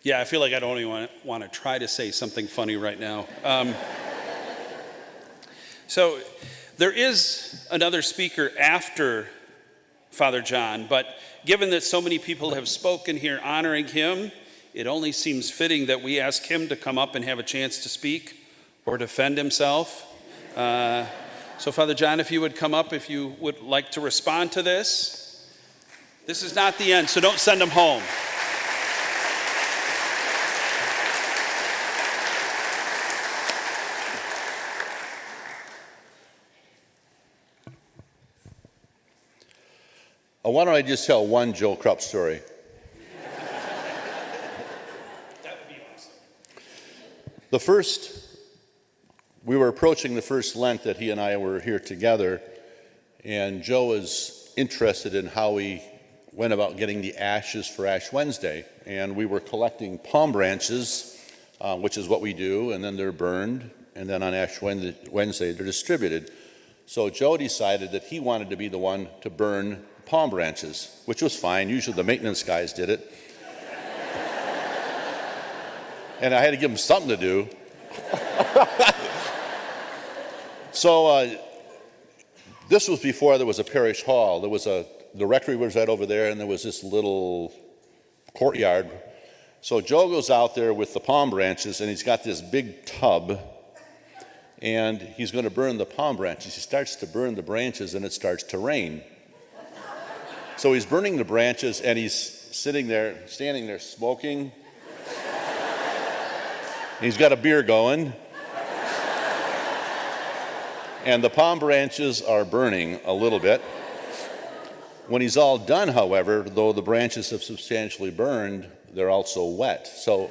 Yeah, I feel like I don't even want to try to say something funny right now. So there is another speaker after Father John, but given that so many people have spoken here honoring him, it only seems fitting that we ask him to come up and have a chance to speak or defend himself. So Father John, if you would come up, if you would like to respond to this. This is not the end, so don't send him home. Why don't I just tell one Joe Krupp story? That would be awesome. We were approaching the first Lent that he and I were here together, and Joe was interested in how we went about getting the ashes for Ash Wednesday. And we were collecting palm branches, which is what we do, and then they're burned, and then on Ash Wednesday they're distributed. So Joe decided that he wanted to be the one to burn palm branches, which was fine. Usually the maintenance guys did it. And I had to give him something to do. So this was before there was a parish hall. The rectory was right over there, and there was this little courtyard. So Joe goes out there with the palm branches, and he's got this big tub, and he's going to burn the palm branches. He starts to burn the branches, and it starts to rain. So he's burning the branches, and he's standing there smoking. He's got a beer going. And the palm branches are burning a little bit. When he's all done, however, though the branches have substantially burned, they're also wet. So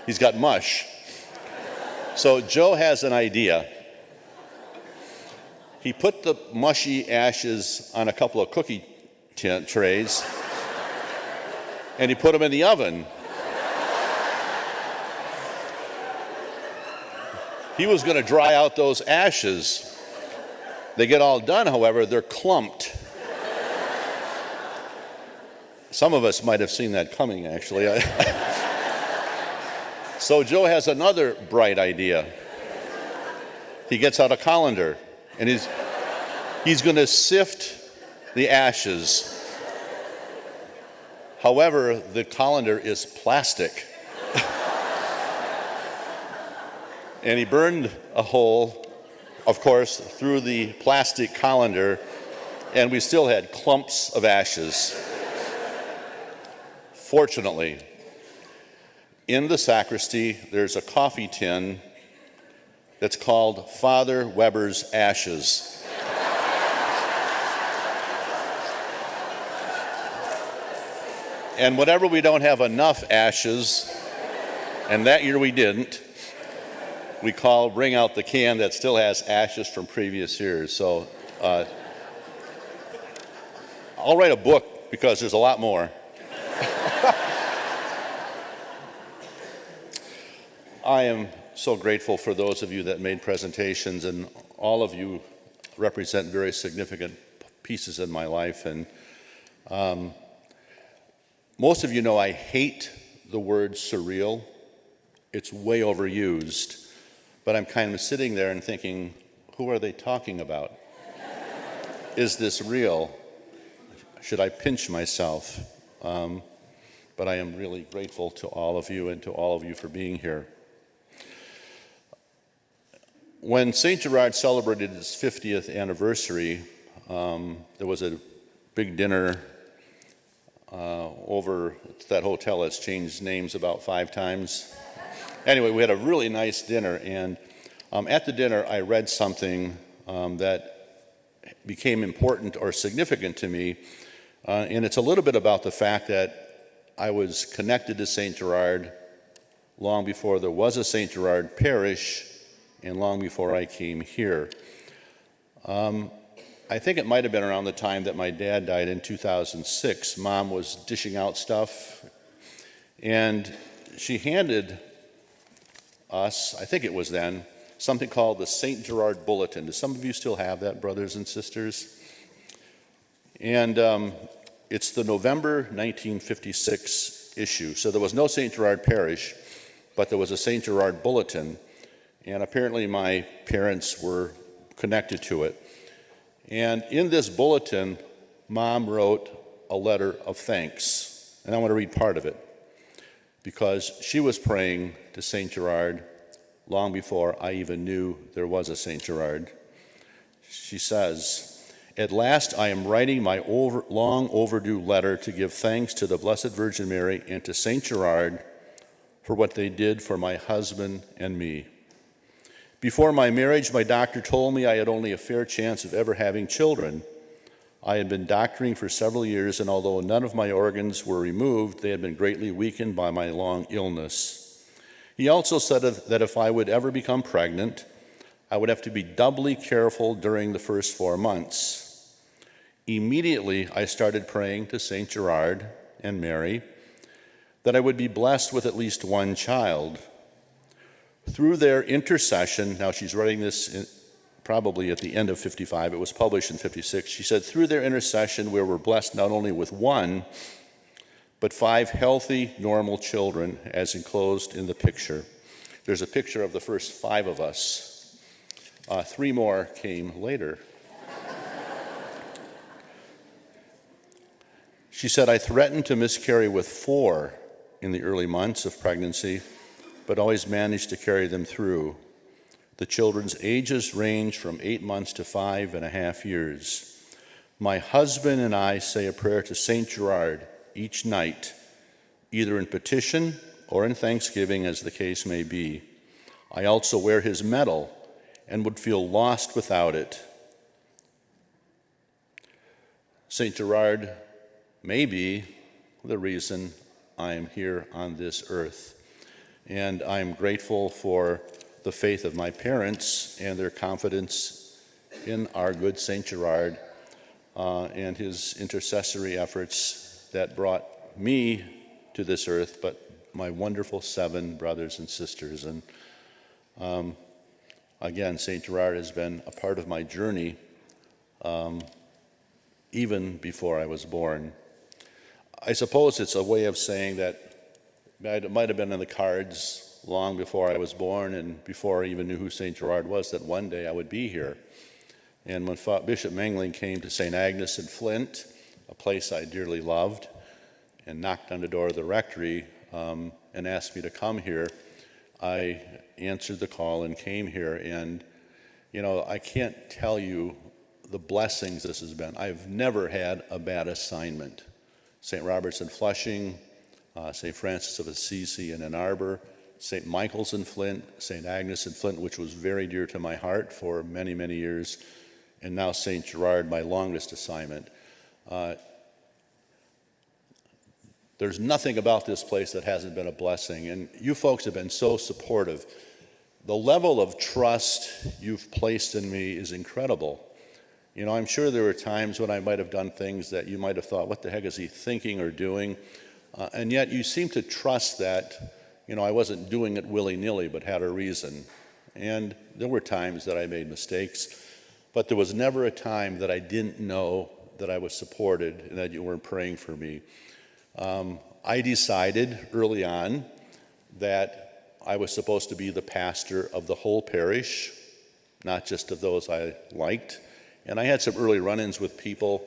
he's got mush. So Joe has an idea. He put the mushy ashes on a couple of cookie trays, and he put them in the oven. He was going to dry out those ashes. They get all done, however, they're clumped. Some of us might have seen that coming, actually. So Joe has another bright idea. He gets out a colander, and he's going to sift the ashes. However, the colander is plastic. And he burned a hole, of course, through the plastic colander, and we still had clumps of ashes. Fortunately, in the sacristy, there's a coffee tin that's called Father Weber's Ashes. And whenever we don't have enough ashes, And that year we didn't. We called, bring out the can that still has ashes from previous years. So I'll write a book because there's a lot more. I am so grateful for those of you that made presentations, and all of you represent very significant pieces in my life. And most of you know I hate the word surreal. It's way overused. But I'm kind of sitting there and thinking, who are they talking about? Is this real? Should I pinch myself? But I am really grateful to all of you and to all of you for being here. When St. Gerard celebrated its 50th anniversary, there was a big dinner over at that hotel that's changed names about 5 times. Anyway, we had a really nice dinner, and at the dinner I read something that became important or significant to me, and it's a little bit about the fact that I was connected to St. Gerard long before there was a St. Gerard parish and long before I came here. I think it might have been around the time that my dad died in 2006. Mom was dishing out stuff, and she handed us, I think it was then, something called the St. Gerard Bulletin. Do some of you still have that, brothers and sisters? And it's the November 1956 issue. So there was no St. Gerard parish, but there was a St. Gerard Bulletin, and apparently my parents were connected to it. And in this bulletin, Mom wrote a letter of thanks, and I want to read part of it, because she was praying to St. Gerard long before I even knew there was a St. Gerard. She says, "At last I am writing my long overdue letter to give thanks to the Blessed Virgin Mary and to St. Gerard for what they did for my husband and me. Before my marriage, my doctor told me I had only a fair chance of ever having children. I had been doctoring for several years, and although none of my organs were removed, they had been greatly weakened by my long illness. He also said that if I would ever become pregnant, I would have to be doubly careful during the first 4 months. Immediately, I started praying to St. Gerard and Mary that I would be blessed with at least one child. Through their intercession," now she's writing this probably at the end of 55, it was published in 56, she said, "Through their intercession, we were blessed not only with one, but 5 healthy, normal children, as enclosed in the picture." There's a picture of the first 5 of us. 3 more came later. She said, "I threatened to miscarry with 4 in the early months of pregnancy, but always managed to carry them through. The children's ages range from 8 months to 5.5 years. My husband and I say a prayer to St. Gerard each night, either in petition or in thanksgiving, as the case may be. I also wear his medal and would feel lost without it. St. Gerard may be the reason I am here on this earth. And I'm grateful for the faith of my parents and their confidence in our good St. Gerard and his intercessory efforts that brought me to this earth, but my wonderful 7 brothers and sisters. And again, St. Gerard has been a part of my journey even before I was born. I suppose it's a way of saying that it might have been in the cards long before I was born and before I even knew who St. Gerard was, that one day I would be here. And when Bishop Mengling came to St. Agnes in Flint, a place I dearly loved, and knocked on the door of the rectory and asked me to come here, I answered the call and came here. And, you know, I can't tell you the blessings this has been. I've never had a bad assignment. St. Robert's in Flushing, St. Francis of Assisi in Ann Arbor, St. Michael's in Flint, St. Agnes in Flint, which was very dear to my heart for many, many years, and now St. Gerard, my longest assignment. There's nothing about this place that hasn't been a blessing, and you folks have been so supportive. The level of trust you've placed in me is incredible. You know, I'm sure there were times when I might have done things that you might have thought, what the heck is he thinking or doing? And yet you seem to trust that, you know, I wasn't doing it willy-nilly, but had a reason. And there were times that I made mistakes, but there was never a time that I didn't know that I was supported and that you weren't praying for me. I decided early on that I was supposed to be the pastor of the whole parish, not just of those I liked. And I had some early run-ins with people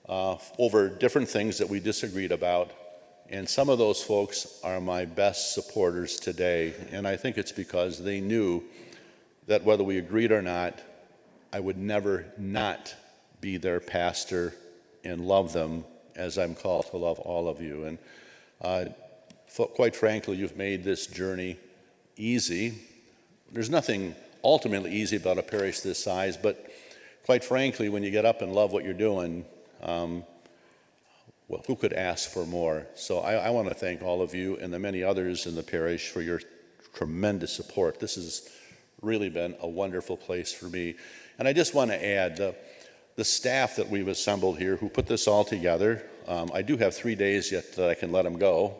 over different things that we disagreed about. And some of those folks are my best supporters today. And I think it's because they knew that whether we agreed or not, I would never not be their pastor and love them as I'm called to love all of you. And quite frankly, you've made this journey easy. There's nothing ultimately easy about a parish this size, but quite frankly, when you get up and love what you're doing, well, who could ask for more? So I want to thank all of you and the many others in the parish for your tremendous support. This has really been a wonderful place for me. And I just want to add, the staff that we've assembled here who put this all together, I do have 3 days yet that I can let them go.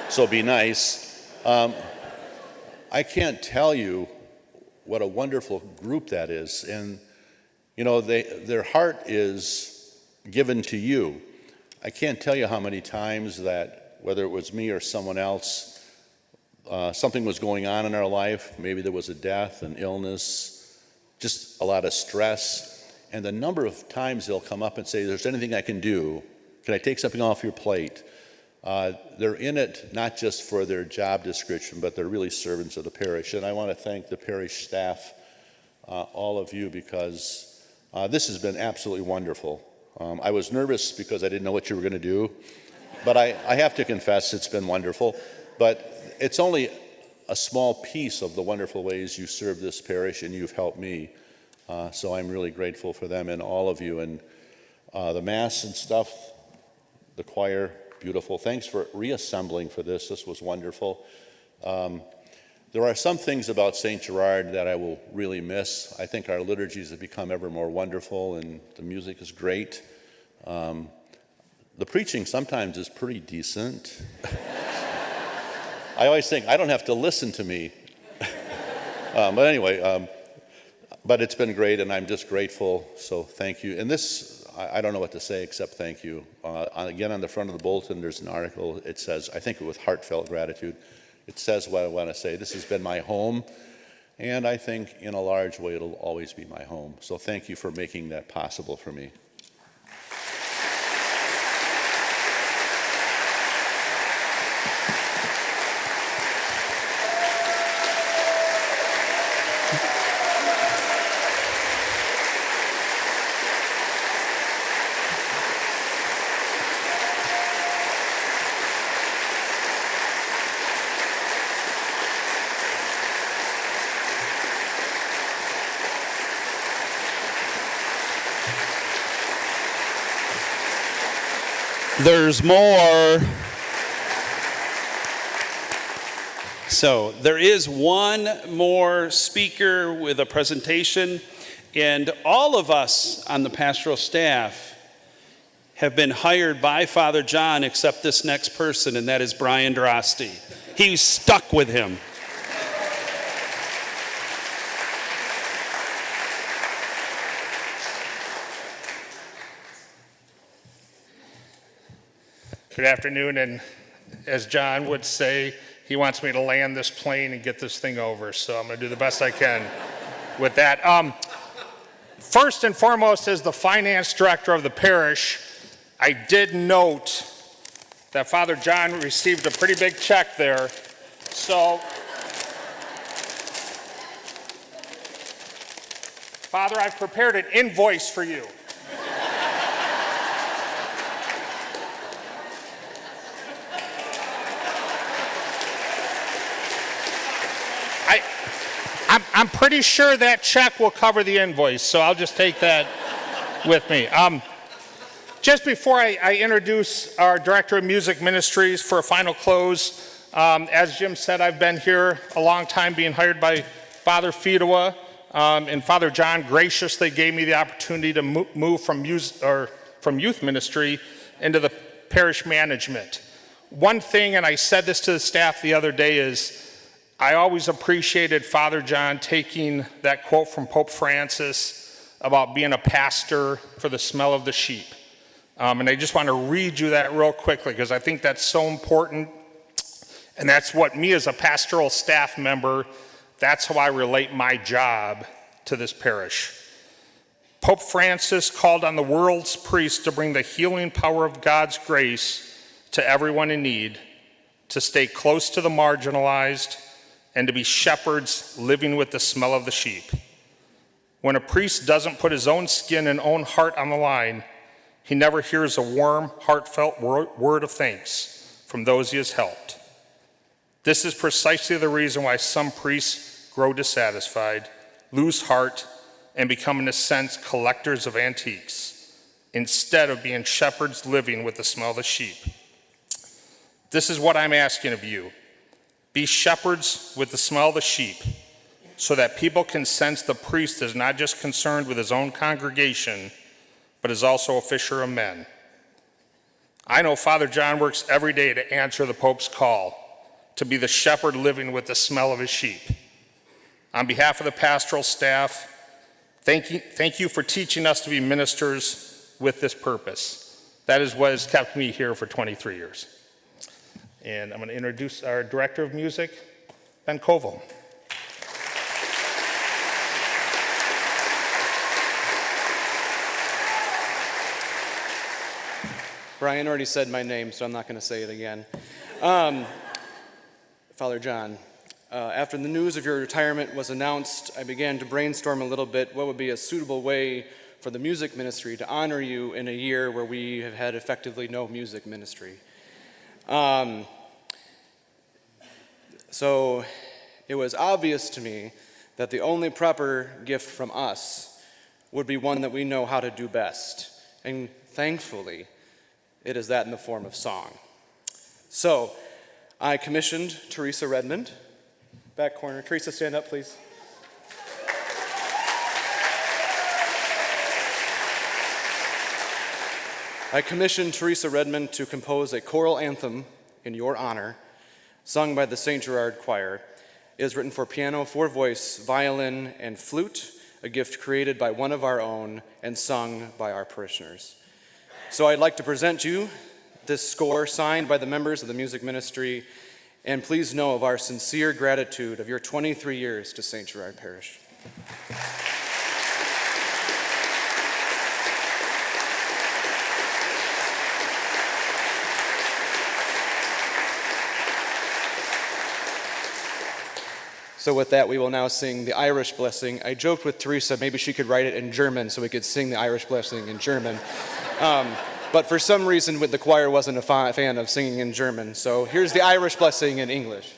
So be nice. I can't tell you what a wonderful group that is. And, you know, their heart is given to you. I can't tell you how many times that, whether it was me or someone else, something was going on in our life. Maybe there was a death, an illness, just a lot of stress. And the number of times they'll come up and say, "There's anything I can do? Can I take something off your plate?" They're in it not just for their job description, but they're really servants of the parish. And I want to thank the parish staff, all of you, because this has been absolutely wonderful. I was nervous because I didn't know what you were going to do, but I have to confess it's been wonderful. But it's only a small piece of the wonderful ways you serve this parish and you've helped me. So I'm really grateful for them and all of you. And the Mass and stuff, the choir, beautiful. Thanks for reassembling for this. This was wonderful. There are some things about St. Gerard that I will really miss. I think our liturgies have become ever more wonderful and the music is great. The preaching sometimes is pretty decent. I always think, I don't have to listen to me. But anyway, but it's been great and I'm just grateful, so thank you. And this, I don't know what to say except thank you. Again, on the front of the bulletin, there's an article. It says, I think with heartfelt gratitude, it says what I want to say. This has been my home, and I think in a large way it'll always be my home. So thank you for making that possible for me. There's more. So there is one more speaker with a presentation, and all of us on the pastoral staff have been hired by Father John except this next person, and that is Brian Drosty. He's stuck with him. Good afternoon, and as John would say, he wants me to land this plane and get this thing over, so I'm going to do the best I can with that. First and foremost, as the finance director of the parish, I did note that Father John received a pretty big check there, so Father, I've prepared an invoice for you. I'm pretty sure that check will cover the invoice, so I'll just take that with me. Just before I introduce our Director of Music Ministries for a final close, as Jim said, I've been here a long time being hired by Father Fedewa, and Father John graciously gave me the opportunity to move from youth ministry into the parish management. One thing, and I said this to the staff the other day, is I always appreciated Father John taking that quote from Pope Francis about being a pastor for the smell of the sheep. And I just want to read you that real quickly because I think that's so important. And that's what me as a pastoral staff member, that's how I relate my job to this parish. Pope Francis called on the world's priests to bring the healing power of God's grace to everyone in need, to stay close to the marginalized, and to be shepherds living with the smell of the sheep. When a priest doesn't put his own skin and own heart on the line, he never hears a warm, heartfelt word of thanks from those he has helped. This is precisely the reason why some priests grow dissatisfied, lose heart, and become, in a sense, collectors of antiques, instead of being shepherds living with the smell of the sheep. This is what I'm asking of you. Be shepherds with the smell of the sheep, so that people can sense the priest is not just concerned with his own congregation, but is also a fisher of men. I know Father John works every day to answer the Pope's call, to be the shepherd living with the smell of his sheep. On behalf of the pastoral staff, thank you for teaching us to be ministers with this purpose. That is what has kept me here for 23 years. And I'm going to introduce our Director of Music, Ben Koval. Brian already said my name, so I'm not going to say it again. Father John, after the news of your retirement was announced, I began to brainstorm a little bit what would be a suitable way for the music ministry to honor you in a year where we have had effectively no music ministry. So it was obvious to me that the only proper gift from us would be one that we know how to do best. And thankfully, it is that in the form of song. So I commissioned Teresa Redmond, back corner. Teresa, stand up, please. I commissioned Teresa Redmond to compose a choral anthem in your honor, sung by the St. Gerard Choir. It is written for piano, voice, violin, and flute, a gift created by one of our own and sung by our parishioners. So I'd like to present you this score signed by the members of the music ministry, and please know of our sincere gratitude of your 23 years to St. Gerard Parish. So with that, we will now sing the Irish Blessing. I joked with Teresa, maybe she could write it in German so we could sing the Irish Blessing in German. But for some reason, the choir wasn't a fan of singing in German. So here's the Irish Blessing in English.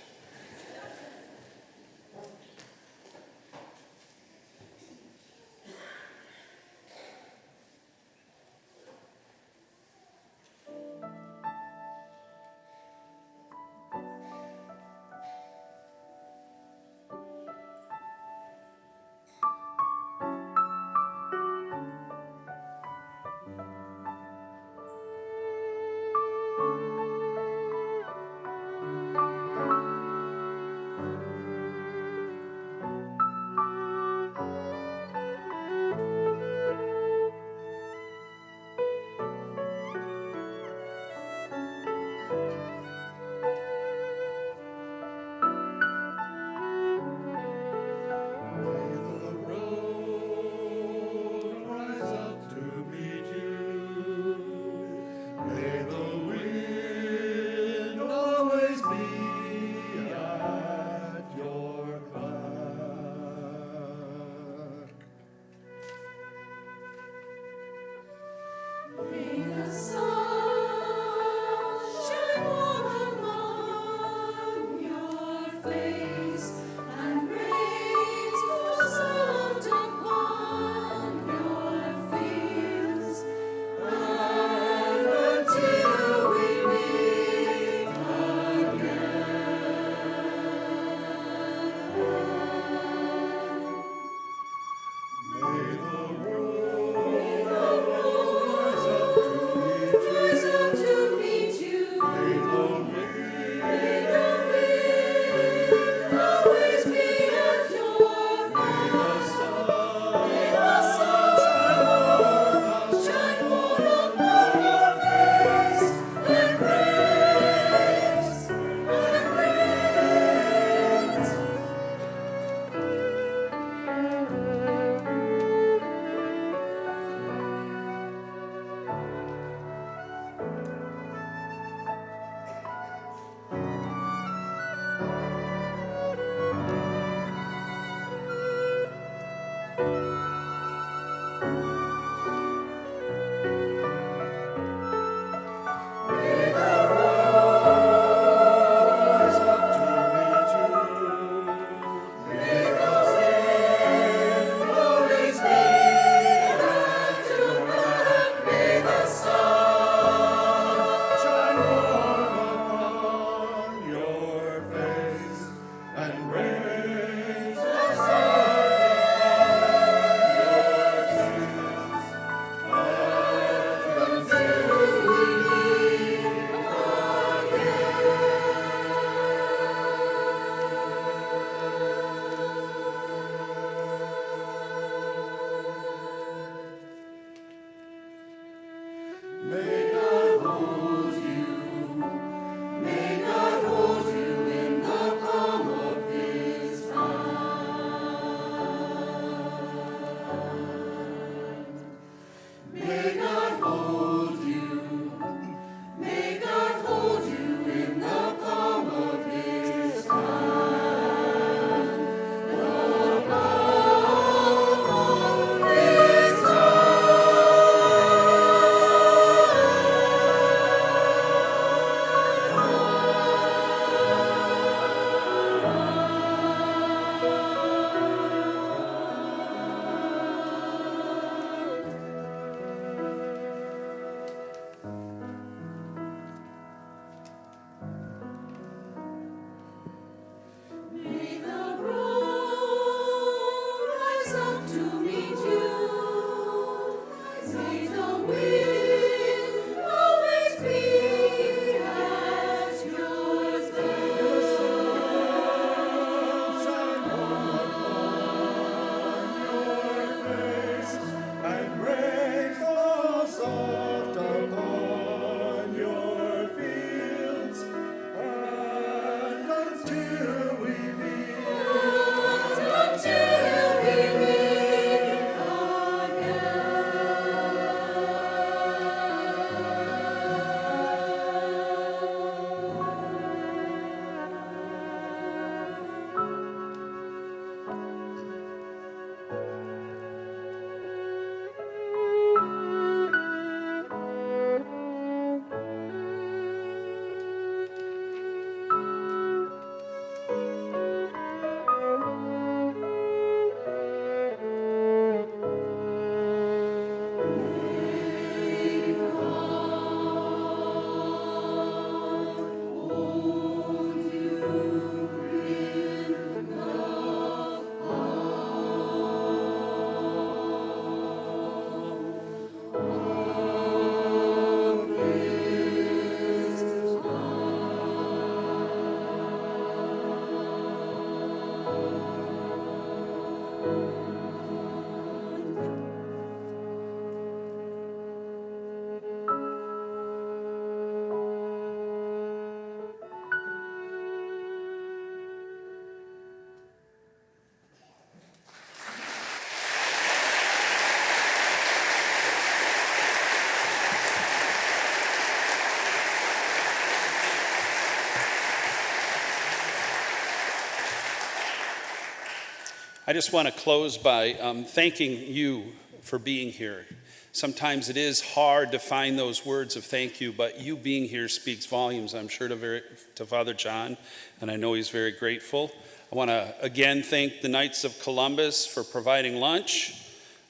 I just want to close by thanking you for being here. Sometimes it is hard to find those words of thank you, but you being here speaks volumes, I'm sure, to Father John, and I know he's very grateful. I want to again thank the Knights of Columbus for providing lunch,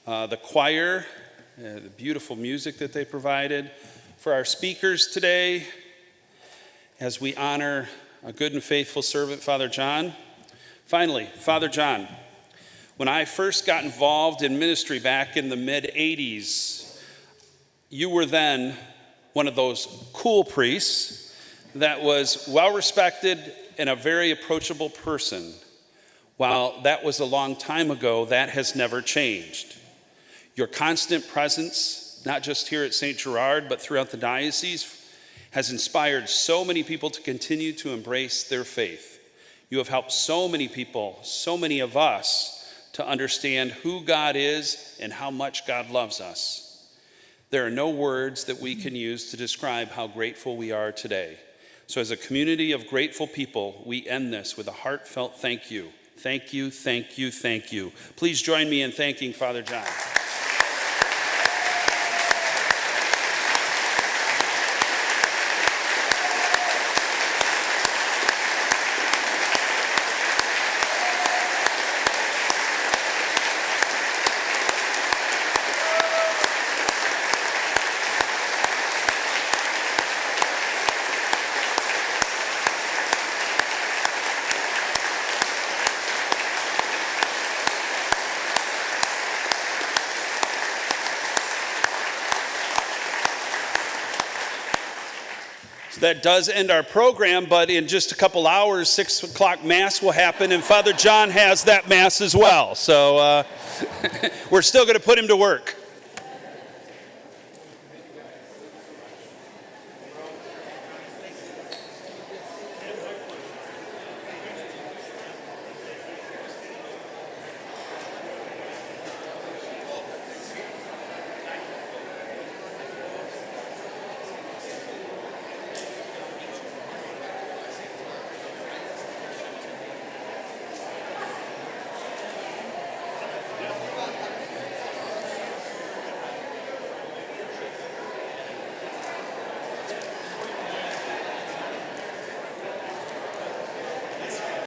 the choir, the beautiful music that they provided, for our speakers today, as we honor a good and faithful servant, Father John. Finally, Father John, when I first got involved in ministry back in the mid-'80s, you were then one of those cool priests that was well-respected and a very approachable person. While that was a long time ago, that has never changed. Your constant presence, not just here at St. Gerard, but throughout the diocese, has inspired so many people to continue to embrace their faith. You have helped so many people, so many of us, to understand who God is and how much God loves us. There are no words that we can use to describe how grateful we are today. So as a community of grateful people, we end this with a heartfelt thank you. Thank you, thank you, thank you. Please join me in thanking Father John. That does end our program, but in just a couple hours, 6 o'clock Mass will happen, and Father John has that Mass as well. So we're still going to put him to work.